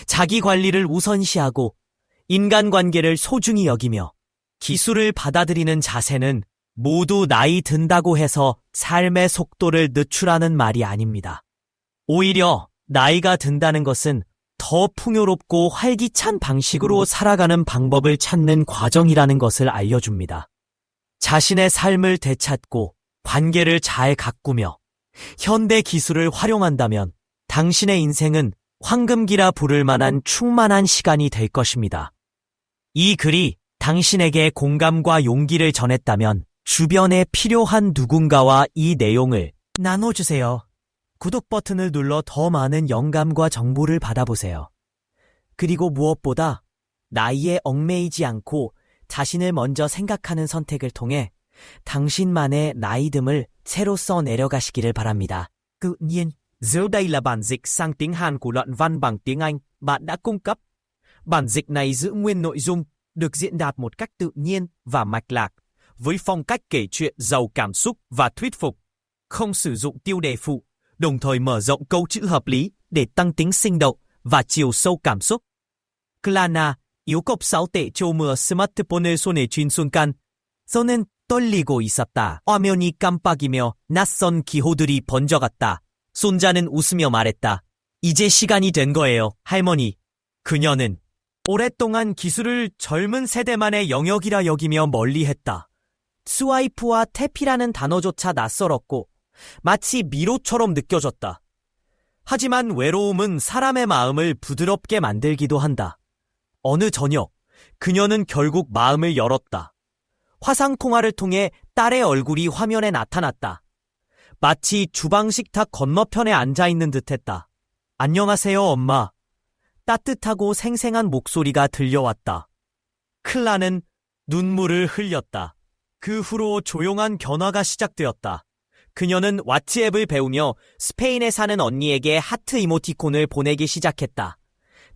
Speaker 1: 자기 관리를 우선시하고 인간관계를 소중히 여기며 기술을 받아들이는 자세는 모두 나이 든다고 해서 삶의 속도를 늦추라는 말이 아닙니다. 오히려 나이가 든다는 것은 더 풍요롭고 활기찬 방식으로 살아가는 방법을 찾는 과정이라는 것을 알려줍니다. 자신의 삶을 되찾고 관계를 잘 가꾸며 현대 기술을 활용한다면 당신의 인생은 황금기라 부를 만한 충만한 시간이 될 것입니다. 이 글이 당신에게 공감과 용기를 전했다면 주변에 필요한 누군가와 이 내용을 나눠주세요. 구독 버튼을 눌러 더 많은 영감과 정보를 받아보세요. 그리고 무엇보다 나이에 얽매이지 않고 자신을 먼저 생각하는 선택을 통해 당신만의 나이듦을 새로 써 내려가시기를 바랍니다. Tự nhiên, nếu đây là bản dịch sang tiếng Hàn của đoạn văn bằng tiếng Anh bạn đã cung cấp, bản dịch này giữ nguyên nội dung, được diễn đạt một cách tự nhiên và mạch lạc, với phong cách kể chuyện giàu cảm xúc và thuyết phục, không sử dụng tiêu đề phụ, đồng thời mở rộng câu chữ hợp lý để tăng tính sinh động và chiều sâu cảm xúc. 클라나, 이웃곱 6대 조무어 스마트폰을 손에 쥔 순간, 손은 떨리고 있었다. 화면이 깜빡이며 낯선 기호들이 번져갔다. 손자는 웃으며 말했다. 이제 시간이 된 거예요, 할머니. 그녀는 오랫동안 기술을 젊은 세대만의 영역이라 여기며 멀리했다. 스와이프와 탭이라는 단어조차 낯설었고 마치 미로처럼 느껴졌다. 하지만 외로움은 사람의 마음을 부드럽게 만들기도 한다. 어느 저녁, 그녀는 결국 마음을 열었다. 화상통화를 통해 딸의 얼굴이 화면에 나타났다. 마치 주방 식탁 건너편에 앉아있는 듯했다. 안녕하세요, 엄마. 따뜻하고 생생한 목소리가 들려왔다. 클라는 눈물을 흘렸다. 그 후로 조용한 견화가 시작되었다. 그녀는 왓츠앱을 배우며 스페인에 사는 언니에게 하트 이모티콘을 보내기 시작했다.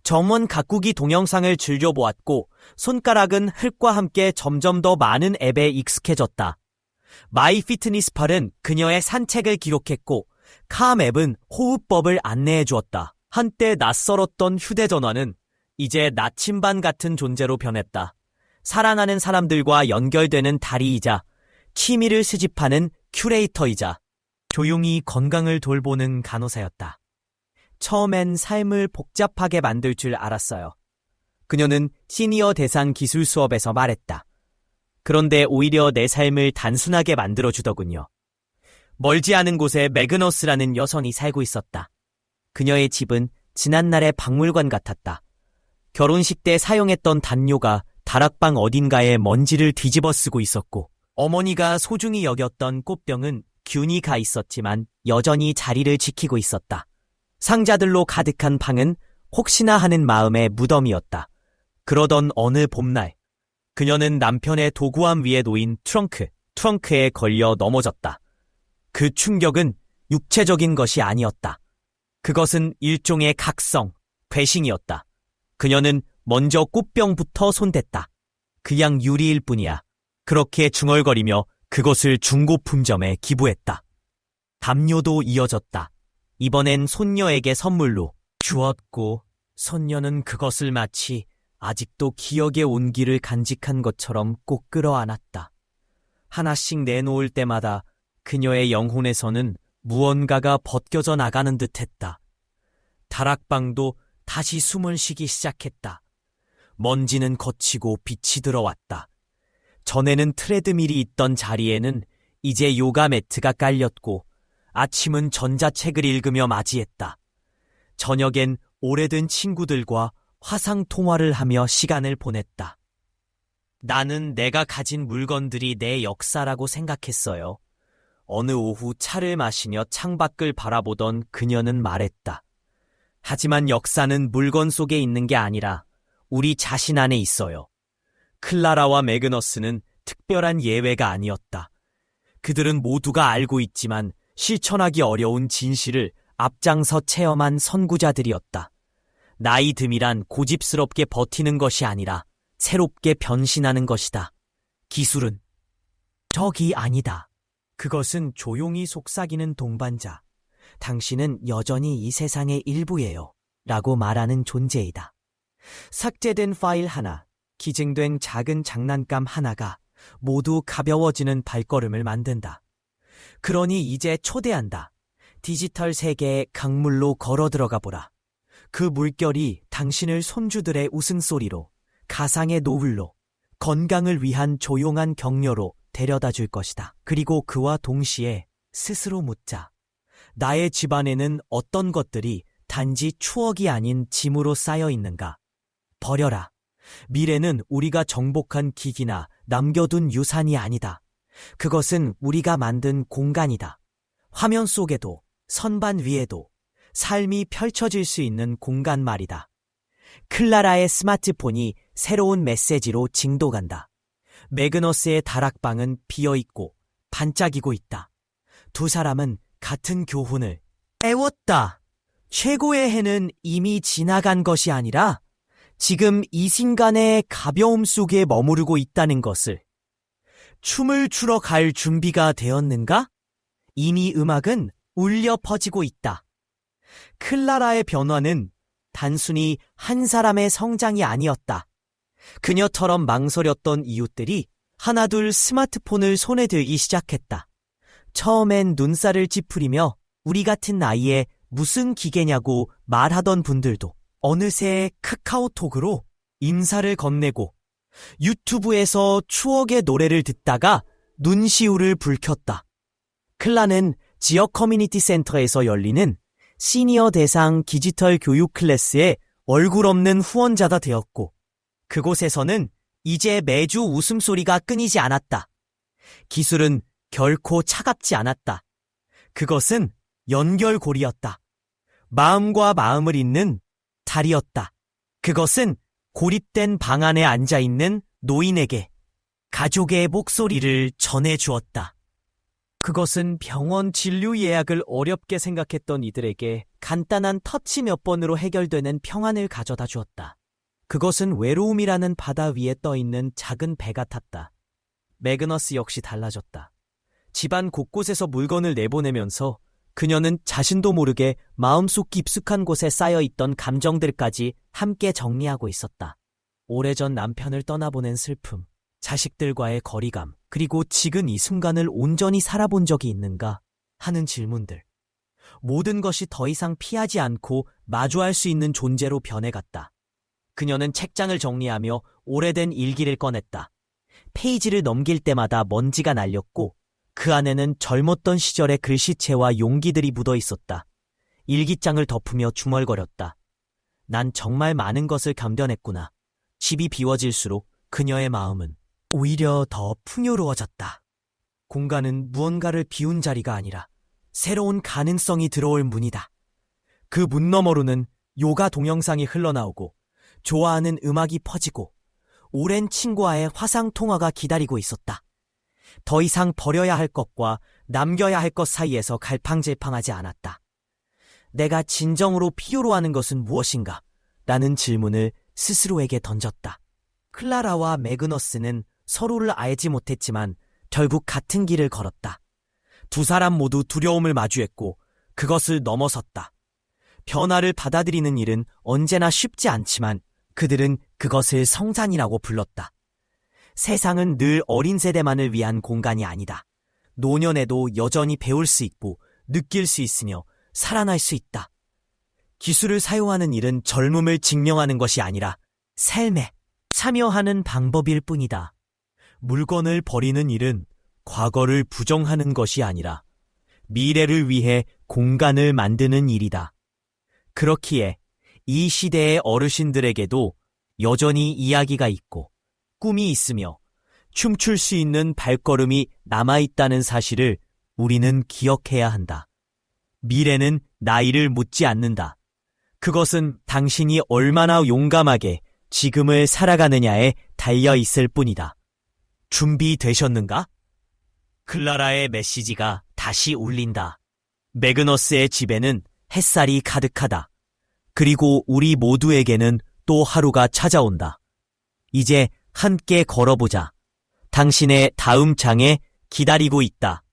Speaker 1: 점원 가꾸기 동영상을 즐겨보았고 손가락은 흙과 함께 점점 더 많은 앱에 익숙해졌다. 마이피트니스팔은 그녀의 산책을 기록했고 캄 앱은 호흡법을 안내해 주었다. 한때 낯설었던 휴대전화는 이제 나침반 같은 존재로 변했다. 살아나는 사람들과 연결되는 다리이자 취미를 수집하는 큐레이터이자 조용히 건강을 돌보는 간호사였다. 처음엔 삶을 복잡하게 만들 줄 알았어요. 그녀는 시니어 대상 기술 수업에서 말했다. 그런데 오히려 내 삶을 단순하게 만들어주더군요. 멀지 않은 곳에 매그너스라는 여성이 살고 있었다. 그녀의 집은 지난날의 박물관 같았다. 결혼식 때 사용했던 담요가 다락방 어딘가에 먼지를 뒤집어 쓰고 있었고 어머니가 소중히 여겼던 꽃병은 균이 가 있었지만 여전히 자리를 지키고 있었다. 상자들로 가득한 방은 혹시나 하는 마음의 무덤이었다. 그러던 어느 봄날 그녀는 남편의 도구함 위에 놓인 트렁크에 걸려 넘어졌다. 그 충격은 육체적인 것이 아니었다. 그것은 일종의 각성, 괴싱이었다. 그녀는 먼저 꽃병부터 손댔다. 그냥 유리일 뿐이야. 그렇게 중얼거리며 그것을 중고품점에 기부했다. 담요도 이어졌다. 이번엔 손녀에게 선물로 주었고 손녀는 그것을 마치 아직도 기억의 온기를 간직한 것처럼 꼭 끌어안았다. 하나씩 내놓을 때마다 그녀의 영혼에서는 무언가가 벗겨져 나가는 듯했다. 다락방도 다시 숨을 쉬기 시작했다. 먼지는 걷히고 빛이 들어왔다. 전에는 트레드밀이 있던 자리에는 이제 요가 매트가 깔렸고 아침은 전자책을 읽으며 맞이했다. 저녁엔 오래된 친구들과 화상 통화를 하며 시간을 보냈다. 나는 내가 가진 물건들이 내 역사라고 생각했어요. 어느 오후 차를 마시며 창밖을 바라보던 그녀는 말했다. 하지만 역사는 물건 속에 있는 게 아니라 우리 자신 안에 있어요. 클라라와 매그너스는 특별한 예외가 아니었다. 그들은 모두가 알고 있지만 실천하기 어려운 진실을 앞장서 체험한 선구자들이었다. 나이 듦이란 고집스럽게 버티는 것이 아니라 새롭게 변신하는 것이다. 기술은 적이 아니다. 그것은 조용히 속삭이는 동반자. 당신은 여전히 이 세상의 일부예요. 라고 말하는 존재이다. 삭제된 파일 하나, 기증된 작은 장난감 하나가 모두 가벼워지는 발걸음을 만든다. 그러니 이제 초대한다. 디지털 세계의 강물로 걸어 들어가 보라. 그 물결이 당신을 손주들의 웃음소리로, 가상의 노을로, 건강을 위한 조용한 격려로 데려다 줄 것이다. 그리고 그와 동시에 스스로 묻자. 나의 집안에는 어떤 것들이 단지 추억이 아닌 짐으로 쌓여 있는가? 버려라. 미래는 우리가 정복한 기기나 남겨둔 유산이 아니다. 그것은 우리가 만든 공간이다. 화면 속에도 선반 위에도 삶이 펼쳐질 수 있는 공간 말이다. 클라라의 스마트폰이 새로운 메시지로 징도간다. 매그너스의 다락방은 비어있고 반짝이고 있다. 두 사람은 같은 교훈을 애웠다. 최고의 해는 이미 지나간 것이 아니라 지금 이 순간의 가벼움 속에 머무르고 있다는 것을. 춤을 추러 갈 준비가 되었는가? 이미 음악은 울려 퍼지고 있다. 클라라의 변화는 단순히 한 사람의 성장이 아니었다. 그녀처럼 망설였던 이웃들이 하나둘 스마트폰을 손에 들기 시작했다. 처음엔 눈살을 찌푸리며 우리 같은 나이에 무슨 기계냐고 말하던 분들도 어느새 카카오톡으로 인사를 건네고 유튜브에서 추억의 노래를 듣다가 눈시울을 붉혔다. 클라는 지역 커뮤니티 센터에서 열리는 시니어 대상 디지털 교육 클래스에 얼굴 없는 후원자가 되었고 그곳에서는 이제 매주 웃음소리가 끊이지 않았다. 기술은 결코 차갑지 않았다. 그것은 연결고리였다. 마음과 마음을 잇는 다리였다. 그것은 고립된 방 안에 앉아있는 노인에게 가족의 목소리를 전해주었다. 그것은 병원 진료 예약을 어렵게 생각했던 이들에게 간단한 터치 몇 번으로 해결되는 평안을 가져다 주었다. 그것은 외로움이라는 바다 위에 떠있는 작은 배 같았다. 매그너스 역시 달라졌다. 집안 곳곳에서 물건을 내보내면서 그녀는 자신도 모르게 마음속 깊숙한 곳에 쌓여있던 감정들까지 함께 정리하고 있었다. 오래전 남편을 떠나보낸 슬픔, 자식들과의 거리감, 그리고 지금 이 순간을 온전히 살아본 적이 있는가 하는 질문들. 모든 것이 더 이상 피하지 않고 마주할 수 있는 존재로 변해갔다. 그녀는 책장을 정리하며 오래된 일기를 꺼냈다. 페이지를 넘길 때마다 먼지가 날렸고 그 안에는 젊었던 시절의 글씨체와 용기들이 묻어 있었다. 일기장을 덮으며 중얼거렸다. 난 정말 많은 것을 견뎌냈구나. 집이 비워질수록 그녀의 마음은 오히려 더 풍요로워졌다. 공간은 무언가를 비운 자리가 아니라 새로운 가능성이 들어올 문이다. 그 문 너머로는 요가 동영상이 흘러나오고 좋아하는 음악이 퍼지고 오랜 친구와의 화상통화가 기다리고 있었다. 더 이상 버려야 할 것과 남겨야 할 것 사이에서 갈팡질팡하지 않았다. 내가 진정으로 필요로 하는 것은 무엇인가? 라는 질문을 스스로에게 던졌다. 클라라와 매그너스는 서로를 알지 못했지만 결국 같은 길을 걸었다. 두 사람 모두 두려움을 마주했고 그것을 넘어섰다. 변화를 받아들이는 일은 언제나 쉽지 않지만 그들은 그것을 성장이라고 불렀다. 세상은 늘 어린 세대만을 위한 공간이 아니다. 노년에도 여전히 배울 수 있고 느낄 수 있으며 살아날 수 있다. 기술을 사용하는 일은 젊음을 증명하는 것이 아니라 삶에 참여하는 방법일 뿐이다. 물건을 버리는 일은 과거를 부정하는 것이 아니라 미래를 위해 공간을 만드는 일이다. 그렇기에 이 시대의 어르신들에게도 여전히 이야기가 있고 꿈이 있으며 춤출 수 있는 발걸음이 남아있다는 사실을 우리는 기억해야 한다. 미래는 나이를 묻지 않는다. 그것은 당신이 얼마나 용감하게 지금을 살아가느냐에 달려있을 뿐이다. 준비되셨는가? 클라라의 메시지가 다시 울린다. 매그너스의 집에는 햇살이 가득하다. 그리고 우리 모두에게는 또 하루가 찾아온다. 이제 함께 걸어보자. 당신의 다음 장에 기다리고 있다.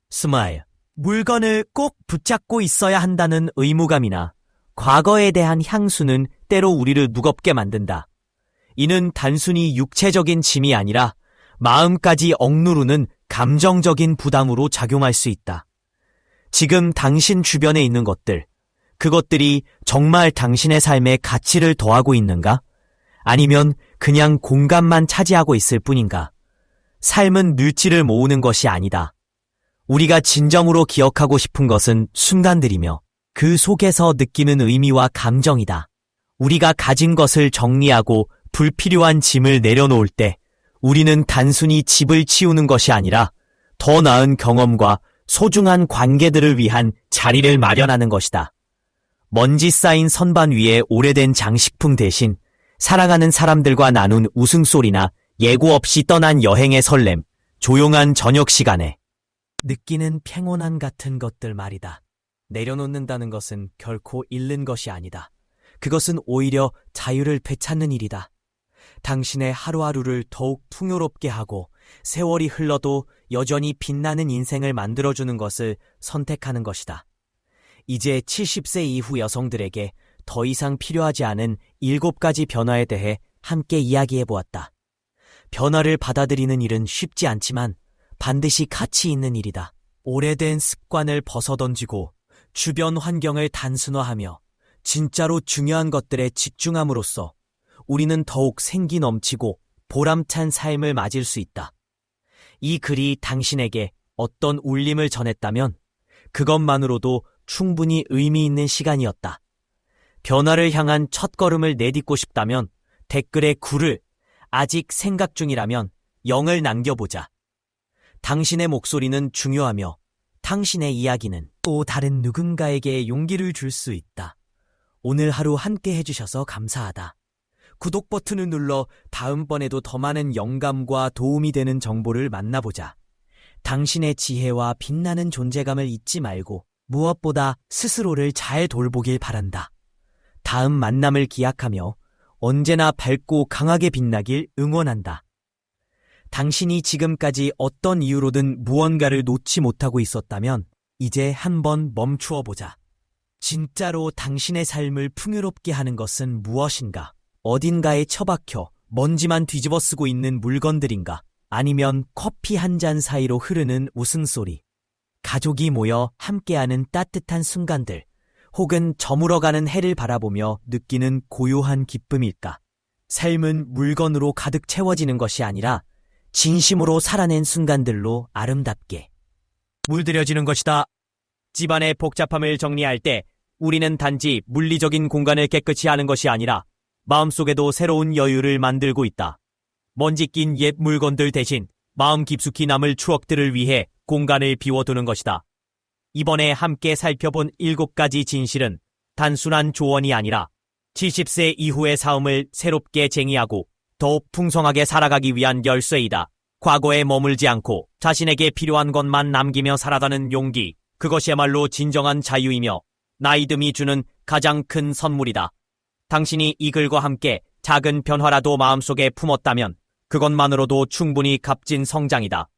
Speaker 1: 스마일. 물건을 꼭 붙잡고 있어야 한다는 의무감이나 과거에 대한 향수는 때로 우리를 무겁게 만든다. 이는 단순히 육체적인 짐이 아니라 마음까지 억누르는 감정적인 부담으로 작용할 수 있다. 지금 당신 주변에 있는 것들, 그것들이 정말 당신의 삶에 가치를 더하고 있는가? 아니면 그냥 공간만 차지하고 있을 뿐인가? 삶은 물질을 모으는 것이 아니다. 우리가 진정으로 기억하고 싶은 것은 순간들이며 그 속에서 느끼는 의미와 감정이다. 우리가 가진 것을 정리하고 불필요한 짐을 내려놓을 때 우리는 단순히 집을 치우는 것이 아니라 더 나은 경험과 소중한 관계들을 위한 자리를 마련하는 것이다. 먼지 쌓인 선반 위에 오래된 장식품 대신 사랑하는 사람들과 나눈 웃음소리나 예고 없이 떠난 여행의 설렘, 조용한 저녁 시간에 느끼는 평온함 같은 것들 말이다. 내려놓는다는 것은 결코 잃는 것이 아니다. 그것은 오히려 자유를 되찾는 일이다. 당신의 하루하루를 더욱 풍요롭게 하고 세월이 흘러도 여전히 빛나는 인생을 만들어주는 것을 선택하는 것이다. 이제 70세 이후 여성들에게 더 이상 필요하지 않은 7가지 변화에 대해 함께 이야기해보았다. 변화를 받아들이는 일은 쉽지 않지만 반드시 가치 있는 일이다. 오래된 습관을 벗어던지고 주변 환경을 단순화하며 진짜로 중요한 것들에 집중함으로써 우리는 더욱 생기 넘치고 보람찬 삶을 맞을 수 있다. 이 글이 당신에게 어떤 울림을 전했다면 그것만으로도 충분히 의미 있는 시간이었다. 변화를 향한 첫걸음을 내딛고 싶다면 댓글에 구를, 아직 생각 중이라면 0을 남겨보자. 당신의 목소리는 중요하며 당신의 이야기는 또 다른 누군가에게 용기를 줄 수 있다. 오늘 하루 함께 해주셔서 감사하다. 구독 버튼을 눌러 다음번에도 더 많은 영감과 도움이 되는 정보를 만나보자. 당신의 지혜와 빛나는 존재감을 잊지 말고 무엇보다 스스로를 잘 돌보길 바란다. 다음 만남을 기약하며 언제나 밝고 강하게 빛나길 응원한다. 당신이 지금까지 어떤 이유로든 무언가를 놓지 못하고 있었다면 이제 한번 멈추어 보자. 진짜로 당신의 삶을 풍요롭게 하는 것은 무엇인가? 어딘가에 처박혀 먼지만 뒤집어 쓰고 있는 물건들인가? 아니면 커피 한 잔 사이로 흐르는 웃음소리, 가족이 모여 함께하는 따뜻한 순간들, 혹은 저물어가는 해를 바라보며 느끼는 고요한 기쁨일까? 삶은 물건으로 가득 채워지는 것이 아니라 진심으로 살아낸 순간들로 아름답게 물들여지는 것이다. 집안의 복잡함을 정리할 때 우리는 단지 물리적인 공간을 깨끗이 하는 것이 아니라 마음속에도 새로운 여유를 만들고 있다. 먼지 낀 옛 물건들 대신 마음 깊숙이 남을 추억들을 위해 공간을 비워두는 것이다. 이번에 함께 살펴본 7가지 진실은 단순한 조언이 아니라 70세 이후의 삶을 새롭게 쟁의하고 더욱 풍성하게 살아가기 위한 열쇠이다. 과거에 머물지 않고 자신에게 필요한 것만 남기며 살아가는 용기, 그것이야말로 진정한 자유이며 나이듦이 주는 가장 큰 선물이다. 당신이 이 글과 함께 작은 변화라도 마음속에 품었다면 그것만으로도 충분히 값진 성장이다.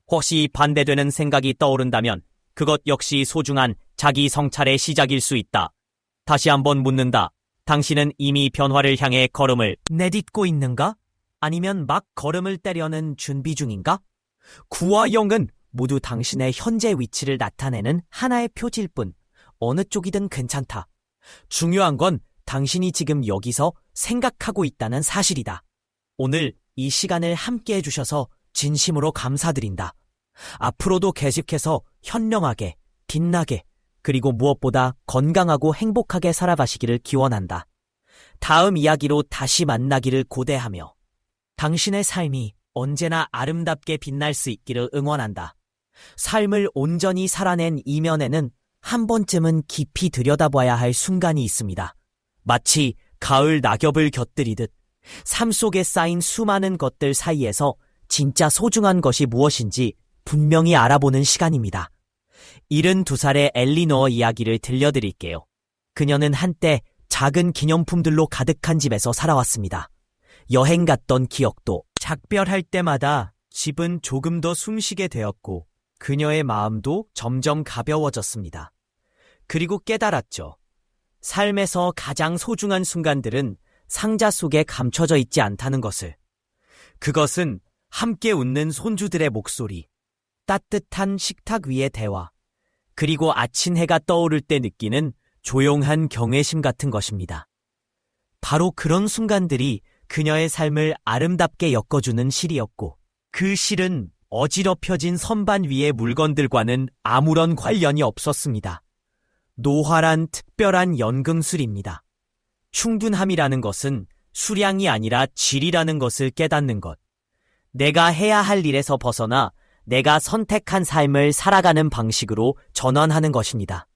Speaker 1: 혹시 반대되는 생각이 떠오른다면 그것 역시 소중한 자기 성찰의 시작일 수 있다. 다시 한번 묻는다. 당신은 이미 변화를 향해 걸음을 내딛고 있는가? 아니면 막 걸음을 떼려는 준비 중인가? 9와 0은 모두 당신의 현재 위치를 나타내는 하나의 표지일 뿐 어느 쪽이든 괜찮다. 중요한 건 당신이 지금 여기서 생각하고 있다는 사실이다. 오늘 이 시간을 함께 해주셔서 진심으로 감사드린다. 앞으로도 계속해서 현명하게, 빛나게, 그리고 무엇보다 건강하고 행복하게 살아가시기를 기원한다. 다음 이야기로 다시 만나기를 고대하며 당신의 삶이 언제나 아름답게 빛날 수 있기를 응원한다. 삶을 온전히 살아낸 이면에는 한 번쯤은 깊이 들여다봐야 할 순간이 있습니다. 마치 가을 낙엽을 곁들이듯 삶 속에 쌓인 수많은 것들 사이에서 진짜 소중한 것이 무엇인지 분명히 알아보는 시간입니다. 72살의 엘리노어 이야기를 들려드릴게요. 그녀는 한때 작은 기념품들로 가득한 집에서 살아왔습니다. 여행 갔던 기억도 작별할 때마다 집은 조금 더 숨쉬게 되었고 그녀의 마음도 점점 가벼워졌습니다. 그리고 깨달았죠. 삶에서 가장 소중한 순간들은 상자 속에 감춰져 있지 않다는 것을. 그것은 함께 웃는 손주들의 목소리, 따뜻한 식탁 위의 대화, 그리고 아침 해가 떠오를 때 느끼는 조용한 경외심 같은 것입니다. 바로 그런 순간들이 그녀의 삶을 아름답게 엮어주는 실이었고 그 실은 어지럽혀진 선반 위의 물건들과는 아무런 관련이 없었습니다. 노화란 특별한 연금술입니다. 충분함이라는 것은 수량이 아니라 질이라는 것을 깨닫는 것. 내가 해야 할 일에서 벗어나 내가 선택한 삶을 살아가는 방식으로 전환하는 것입니다.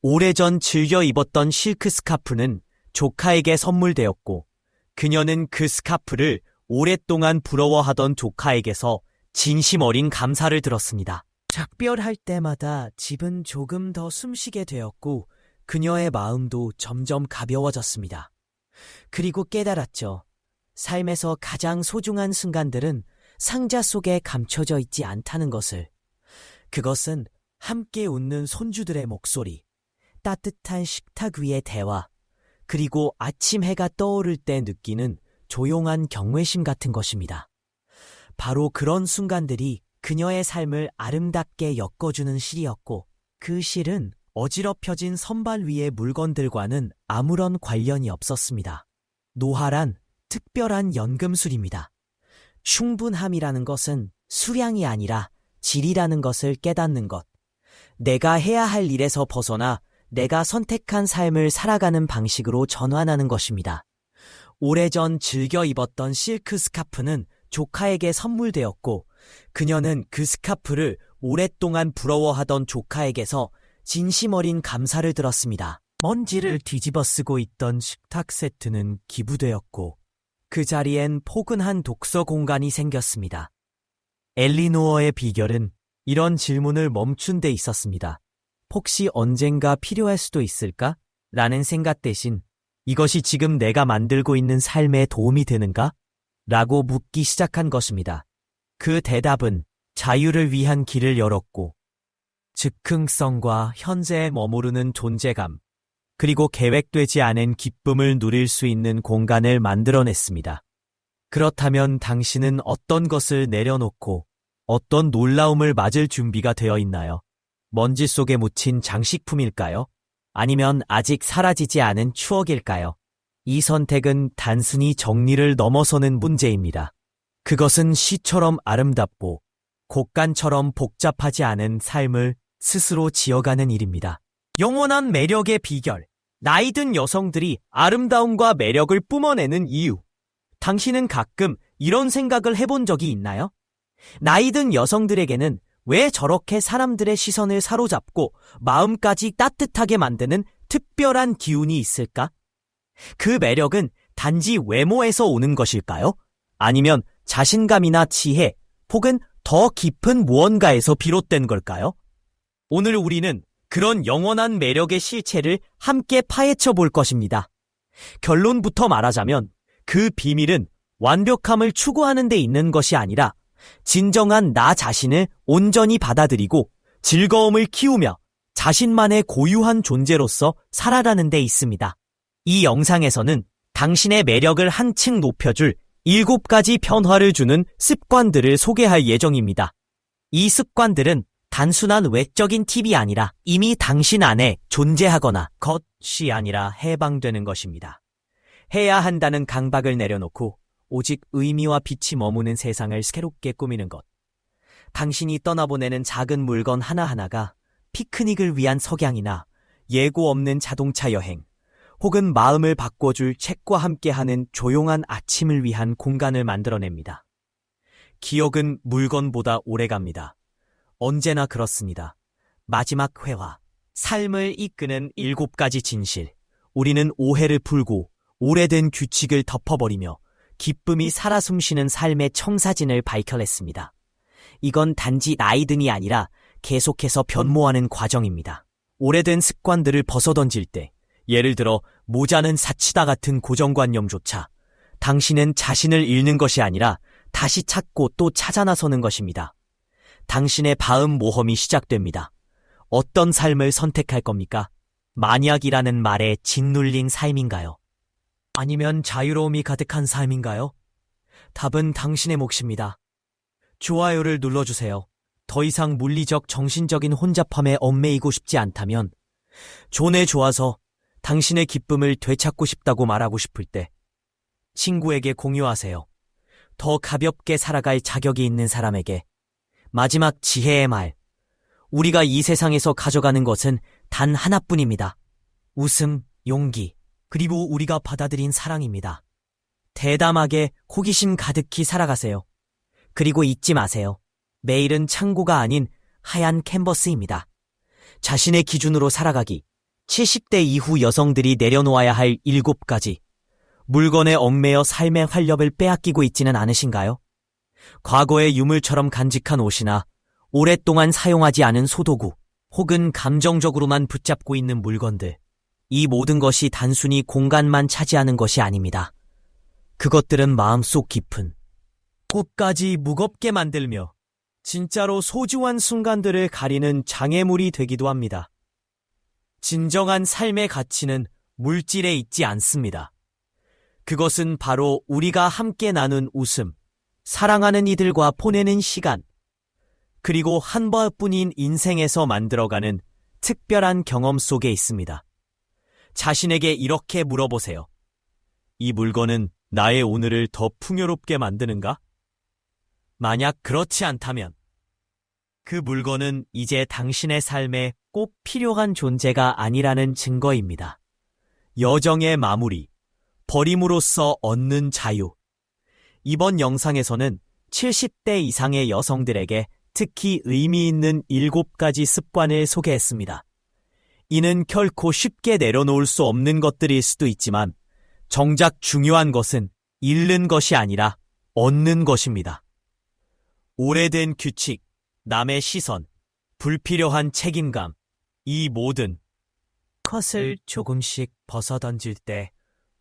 Speaker 1: 오래전 즐겨 입었던 실크 스카프는 조카에게 선물되었고 그녀는 그 스카프를 오랫동안 부러워하던 조카에게서 진심 어린 감사를 들었습니다. 작별할 때마다 집은 조금 더 숨쉬게 되었고 그녀의 마음도 점점 가벼워졌습니다. 그리고 깨달았죠. 삶에서 가장 소중한 순간들은 상자 속에 감춰져 있지 않다는 것을. 그것은 함께 웃는 손주들의 목소리, 따뜻한 식탁 위의 대화, 그리고 아침 해가 떠오를 때 느끼는 조용한 경외심 같은 것입니다. 바로 그런 순간들이 그녀의 삶을 아름답게 엮어주는 실이었고 그 실은 어지럽혀진 선반 위의 물건들과는 아무런 관련이 없었습니다. 노화란 특별한 연금술입니다. 충분함이라는 것은 수량이 아니라 질이라는 것을 깨닫는 것. 내가 해야 할 일에서 벗어나 내가 선택한 삶을 살아가는 방식으로 전환하는 것입니다. 오래전 즐겨 입었던 실크 스카프는 조카에게 선물되었고 그녀는 그 스카프를 오랫동안 부러워하던 조카에게서 진심 어린 감사를 들었습니다. 먼지를 뒤집어 쓰고 있던 식탁 세트는 기부되었고 그 자리엔 포근한 독서 공간이 생겼습니다. 엘리노어의 비결은 이런 질문을 멈춘 데 있었습니다. 혹시 언젠가 필요할 수도 있을까? 라는 생각 대신 이것이 지금 내가 만들고 있는 삶에 도움이 되는가? 라고 묻기 시작한 것입니다. 그 대답은 자유를 위한 길을 열었고 즉흥성과 현재에 머무르는 존재감, 그리고 계획되지 않은 기쁨을 누릴 수 있는 공간을 만들어냈습니다. 그렇다면 당신은 어떤 것을 내려놓고 어떤 놀라움을 맞을 준비가 되어 있나요? 먼지 속에 묻힌 장식품일까요? 아니면 아직 사라지지 않은 추억일까요? 이 선택은 단순히 정리를 넘어서는 문제입니다. 그것은 시처럼 아름답고 곡간처럼 복잡하지 않은 삶을 스스로 지어가는 일입니다. 영원한 매력의 비결, 나이 든 여성들이 아름다움과 매력을 뿜어내는 이유. 당신은 가끔 이런 생각을 해본 적이 있나요? 나이 든 여성들에게는 왜 저렇게 사람들의 시선을 사로잡고 마음까지 따뜻하게 만드는 특별한 기운이 있을까? 그 매력은 단지 외모에서 오는 것일까요? 아니면 자신감이나 지혜, 혹은 더 깊은 무언가에서 비롯된 걸까요? 오늘 우리는 그런 영원한 매력의 실체를 함께 파헤쳐 볼 것입니다. 결론부터 말하자면 그 비밀은 완벽함을 추구하는 데 있는 것이 아니라 진정한 나 자신을 온전히 받아들이고 즐거움을 키우며 자신만의 고유한 존재로서 살아가는 데 있습니다. 이 영상에서는 당신의 매력을 한층 높여줄 7가지 변화를 주는 습관들을 소개할 예정입니다. 이 습관들은 단순한 외적인 팁이 아니라 이미 당신 안에 존재하거나 것이 아니라 해방되는 것입니다. 해야 한다는 강박을 내려놓고 오직 의미와 빛이 머무는 세상을 새롭게 꾸미는 것. 당신이 떠나보내는 작은 물건 하나하나가 피크닉을 위한 석양이나 예고 없는 자동차 여행, 혹은 마음을 바꿔줄 책과 함께하는 조용한 아침을 위한 공간을 만들어냅니다. 기억은 물건보다 오래갑니다. 언제나 그렇습니다. 마지막 회화, 삶을 이끄는 7가지 진실. 우리는 오해를 풀고 오래된 규칙을 덮어버리며 기쁨이 살아 숨쉬는 삶의 청사진을 밝혀냈습니다. 이건 단지 나이든이 아니라 계속해서 변모하는 과정입니다. 오래된 습관들을 벗어던질 때, 예를 들어 모자는 사치다 같은 고정관념조차 당신은 자신을 잃는 것이 아니라 다시 찾고 또 찾아 나서는 것입니다. 당신의 다음 모험이 시작됩니다. 어떤 삶을 선택할 겁니까? 만약이라는 말에 짓눌린 삶인가요? 아니면 자유로움이 가득한 삶인가요? 답은 당신의 몫입니다. 좋아요를 눌러주세요. 더 이상 물리적, 정신적인 혼잡함에 얽매이고 싶지 않다면, 존에 좋아서 당신의 기쁨을 되찾고 싶다고 말하고 싶을 때 친구에게 공유하세요. 더 가볍게 살아갈 자격이 있는 사람에게. 마지막 지혜의 말. 우리가 이 세상에서 가져가는 것은 단 하나뿐입니다. 웃음, 용기, 그리고 우리가 받아들인 사랑입니다. 대담하게 호기심 가득히 살아가세요. 그리고 잊지 마세요. 매일은 창고가 아닌 하얀 캔버스입니다. 자신의 기준으로 살아가기. 70대 이후 여성들이 내려놓아야 할 7가지. 물건에 얽매여 삶의 활력을 빼앗기고 있지는 않으신가요? 과거의 유물처럼 간직한 옷이나 오랫동안 사용하지 않은 소도구, 혹은 감정적으로만 붙잡고 있는 물건들. 이 모든 것이 단순히 공간만 차지하는 것이 아닙니다. 그것들은 마음속 깊은 꽃까지 무겁게 만들며 진짜로 소중한 순간들을 가리는 장애물이 되기도 합니다. 진정한 삶의 가치는 물질에 있지 않습니다. 그것은 바로 우리가 함께 나눈 웃음, 사랑하는 이들과 보내는 시간, 그리고 한 번뿐인 인생에서 만들어가는 특별한 경험 속에 있습니다. 자신에게 이렇게 물어보세요. 이 물건은 나의 오늘을 더 풍요롭게 만드는가? 만약 그렇지 않다면 그 물건은 이제 당신의 삶에 꼭 필요한 존재가 아니라는 증거입니다. 여정의 마무리, 버림으로써 얻는 자유. 이번 영상에서는 70대 이상의 여성들에게 특히 의미 있는 7가지 습관을 소개했습니다. 이는 결코 쉽게 내려놓을 수 없는 것들일 수도 있지만 정작 중요한 것은 잃는 것이 아니라 얻는 것입니다. 오래된 규칙, 남의 시선, 불필요한 책임감, 이 모든 것을 조금씩 벗어던질 때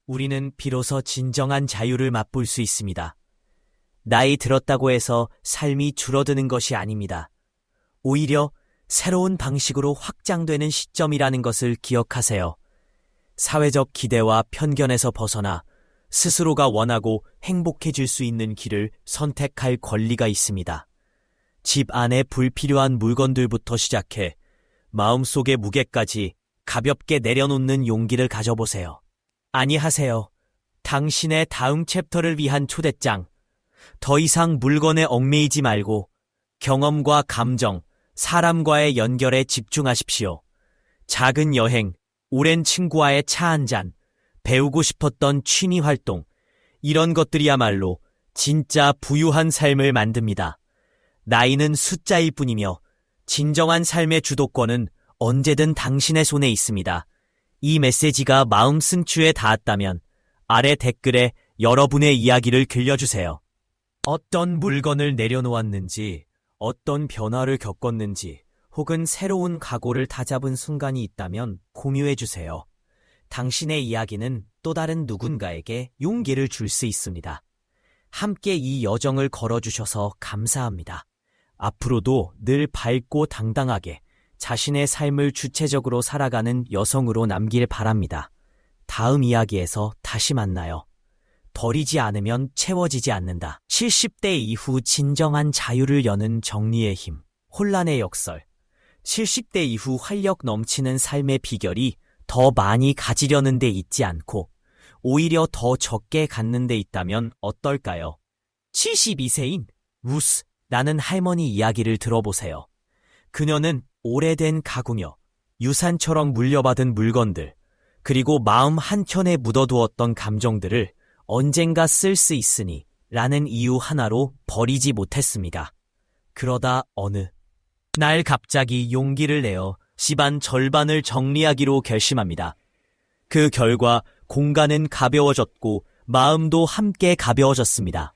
Speaker 1: 우리는 비로소 진정한 자유를 맛볼 수 있습니다. 나이 들었다고 해서 삶이 줄어드는 것이 아닙니다. 오히려 새로운 방식으로 확장되는 시점이라는 것을 기억하세요. 사회적 기대와 편견에서 벗어나 스스로가 원하고 행복해질 수 있는 길을 선택할 권리가 있습니다. 집 안에 불필요한 물건들부터 시작해 마음속의 무게까지 가볍게 내려놓는 용기를 가져보세요. 아니하세요. 당신의 다음 챕터를 위한 초대장. 더 이상 물건에 얽매이지 말고 경험과 감정, 사람과의 연결에 집중하십시오. 작은 여행, 오랜 친구와의 차 한 잔, 배우고 싶었던 취미 활동, 이런 것들이야말로 진짜 부유한 삶을 만듭니다. 나이는 숫자일 뿐이며 진정한 삶의 주도권은 언제든 당신의 손에 있습니다. 이 메시지가 마음 쓴추에 닿았다면 아래 댓글에 여러분의 이야기를 들려주세요. 어떤 물건을 내려놓았는지, 어떤 변화를 겪었는지, 혹은 새로운 각오를 다잡은 순간이 있다면 공유해주세요. 당신의 이야기는 또 다른 누군가에게 용기를 줄 수 있습니다. 함께 이 여정을 걸어주셔서 감사합니다. 앞으로도 늘 밝고 당당하게 자신의 삶을 주체적으로 살아가는 여성으로 남길 바랍니다. 다음 이야기에서 다시 만나요. 버리지 않으면 채워지지 않는다. 70대 이후 진정한 자유를 여는 정리의 힘, 혼란의 역설. 70대 이후 활력 넘치는 삶의 비결이 더 많이 가지려는 데 있지 않고 오히려 더 적게 갖는 데 있다면 어떨까요? 72세인 루스라는 할머니 이야기를 들어보세요. 그녀는 오래된 가구며 유산처럼 물려받은 물건들, 그리고 마음 한켠에 묻어두었던 감정들을 언젠가 쓸 수 있으니 라는 이유 하나로 버리지 못했습니다. 그러다 어느 날 갑자기 용기를 내어 집안 절반을 정리하기로 결심합니다. 그 결과 공간은 가벼워졌고 마음도 함께 가벼워졌습니다.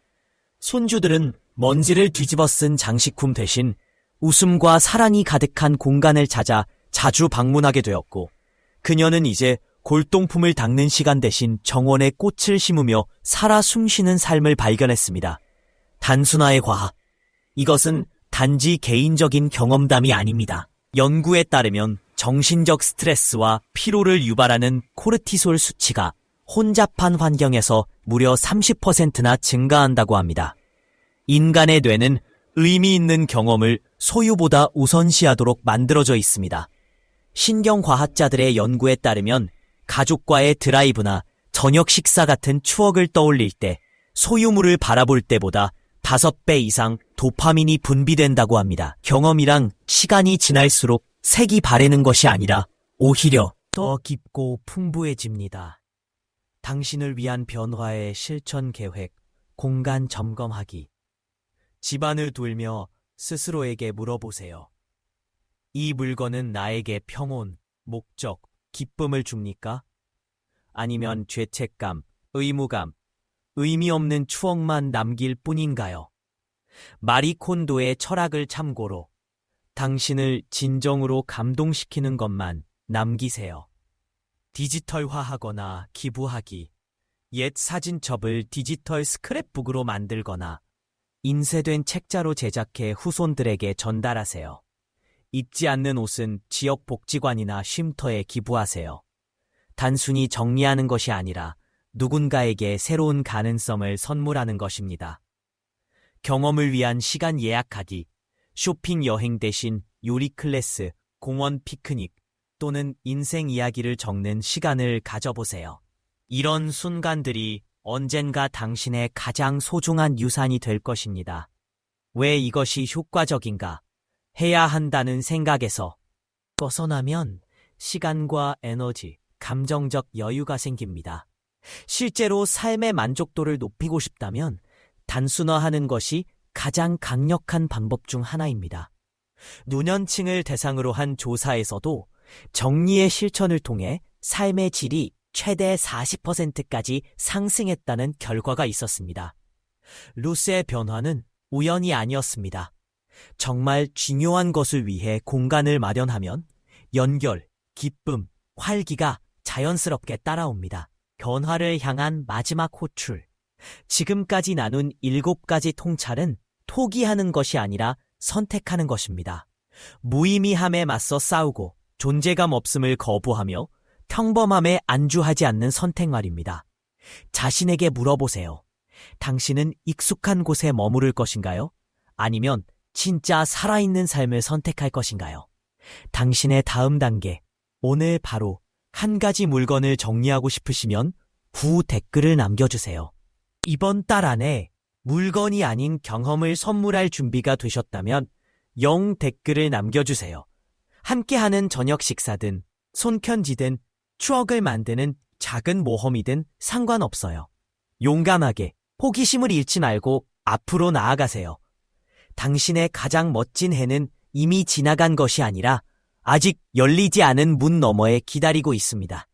Speaker 1: 손주들은 먼지를 뒤집어 쓴 장식품 대신 웃음과 사랑이 가득한 공간을 찾아 자주 방문하게 되었고, 그녀는 이제 골동품을 닦는 시간 대신 정원에 꽃을 심으며 살아 숨쉬는 삶을 발견했습니다. 단순화의 과학. 이것은 단지 개인적인 경험담이 아닙니다. 연구에 따르면 정신적 스트레스와 피로를 유발하는 코르티솔 수치가 혼잡한 환경에서 무려 30%나 증가한다고 합니다. 인간의 뇌는 의미 있는 경험을 소유보다 우선시하도록 만들어져 있습니다. 신경과학자들의 연구에 따르면 가족과의 드라이브나 저녁 식사 같은 추억을 떠올릴 때 소유물을 바라볼 때보다 5배 이상 도파민이 분비된다고 합니다. 경험이랑 시간이 지날수록 색이 바래는 것이 아니라 오히려 더 깊고 풍부해집니다. 당신을 위한 변화의 실천 계획, 공간 점검하기. 집안을 돌며 스스로에게 물어보세요. 이 물건은 나에게 평온, 목적, 기쁨을 줍니까? 아니면 죄책감, 의무감, 의미 없는 추억만 남길 뿐인가요? 마리 콘도의 철학을 참고로 당신을 진정으로 감동시키는 것만 남기세요. 디지털화하거나 기부하기, 옛 사진첩을 디지털 스크랩북으로 만들거나 인쇄된 책자로 제작해 후손들에게 전달하세요. 입지 않는 옷은 지역 복지관이나 쉼터에 기부하세요. 단순히 정리하는 것이 아니라 누군가에게 새로운 가능성을 선물하는 것입니다. 경험을 위한 시간 예약하기, 쇼핑 여행 대신 요리 클래스, 공원 피크닉 또는 인생 이야기를 적는 시간을 가져보세요. 이런 순간들이 언젠가 당신의 가장 소중한 유산이 될 것입니다. 왜 이것이 효과적인가? 해야 한다는 생각에서 벗어나면 시간과 에너지, 감정적 여유가 생깁니다. 실제로 삶의 만족도를 높이고 싶다면 단순화하는 것이 가장 강력한 방법 중 하나입니다. 노년층을 대상으로 한 조사에서도 정리의 실천을 통해 삶의 질이 최대 40%까지 상승했다는 결과가 있었습니다. 루스의 변화는 우연이 아니었습니다. 정말 중요한 것을 위해 공간을 마련하면 연결, 기쁨, 활기가 자연스럽게 따라옵니다. 변화를 향한 마지막 호출. 지금까지 나눈 7가지 통찰은 포기하는 것이 아니라 선택하는 것입니다. 무의미함에 맞서 싸우고 존재감 없음을 거부하며 평범함에 안주하지 않는 선택 말입니다. 자신에게 물어보세요. 당신은 익숙한 곳에 머무를 것인가요? 아니면 진짜 살아있는 삶을 선택할 것인가요? 당신의 다음 단계, 오늘 바로 한 가지 물건을 정리하고 싶으시면 후 댓글을 남겨주세요. 이번 달 안에 물건이 아닌 경험을 선물할 준비가 되셨다면 댓글을 남겨주세요. 함께하는 저녁 식사든 손편지든 추억을 만드는 작은 모험이든 상관없어요. 용감하게 호기심을 잃지 말고 앞으로 나아가세요. 당신의 가장 멋진 해는 이미 지나간 것이 아니라 아직 열리지 않은 문 너머에 기다리고 있습니다.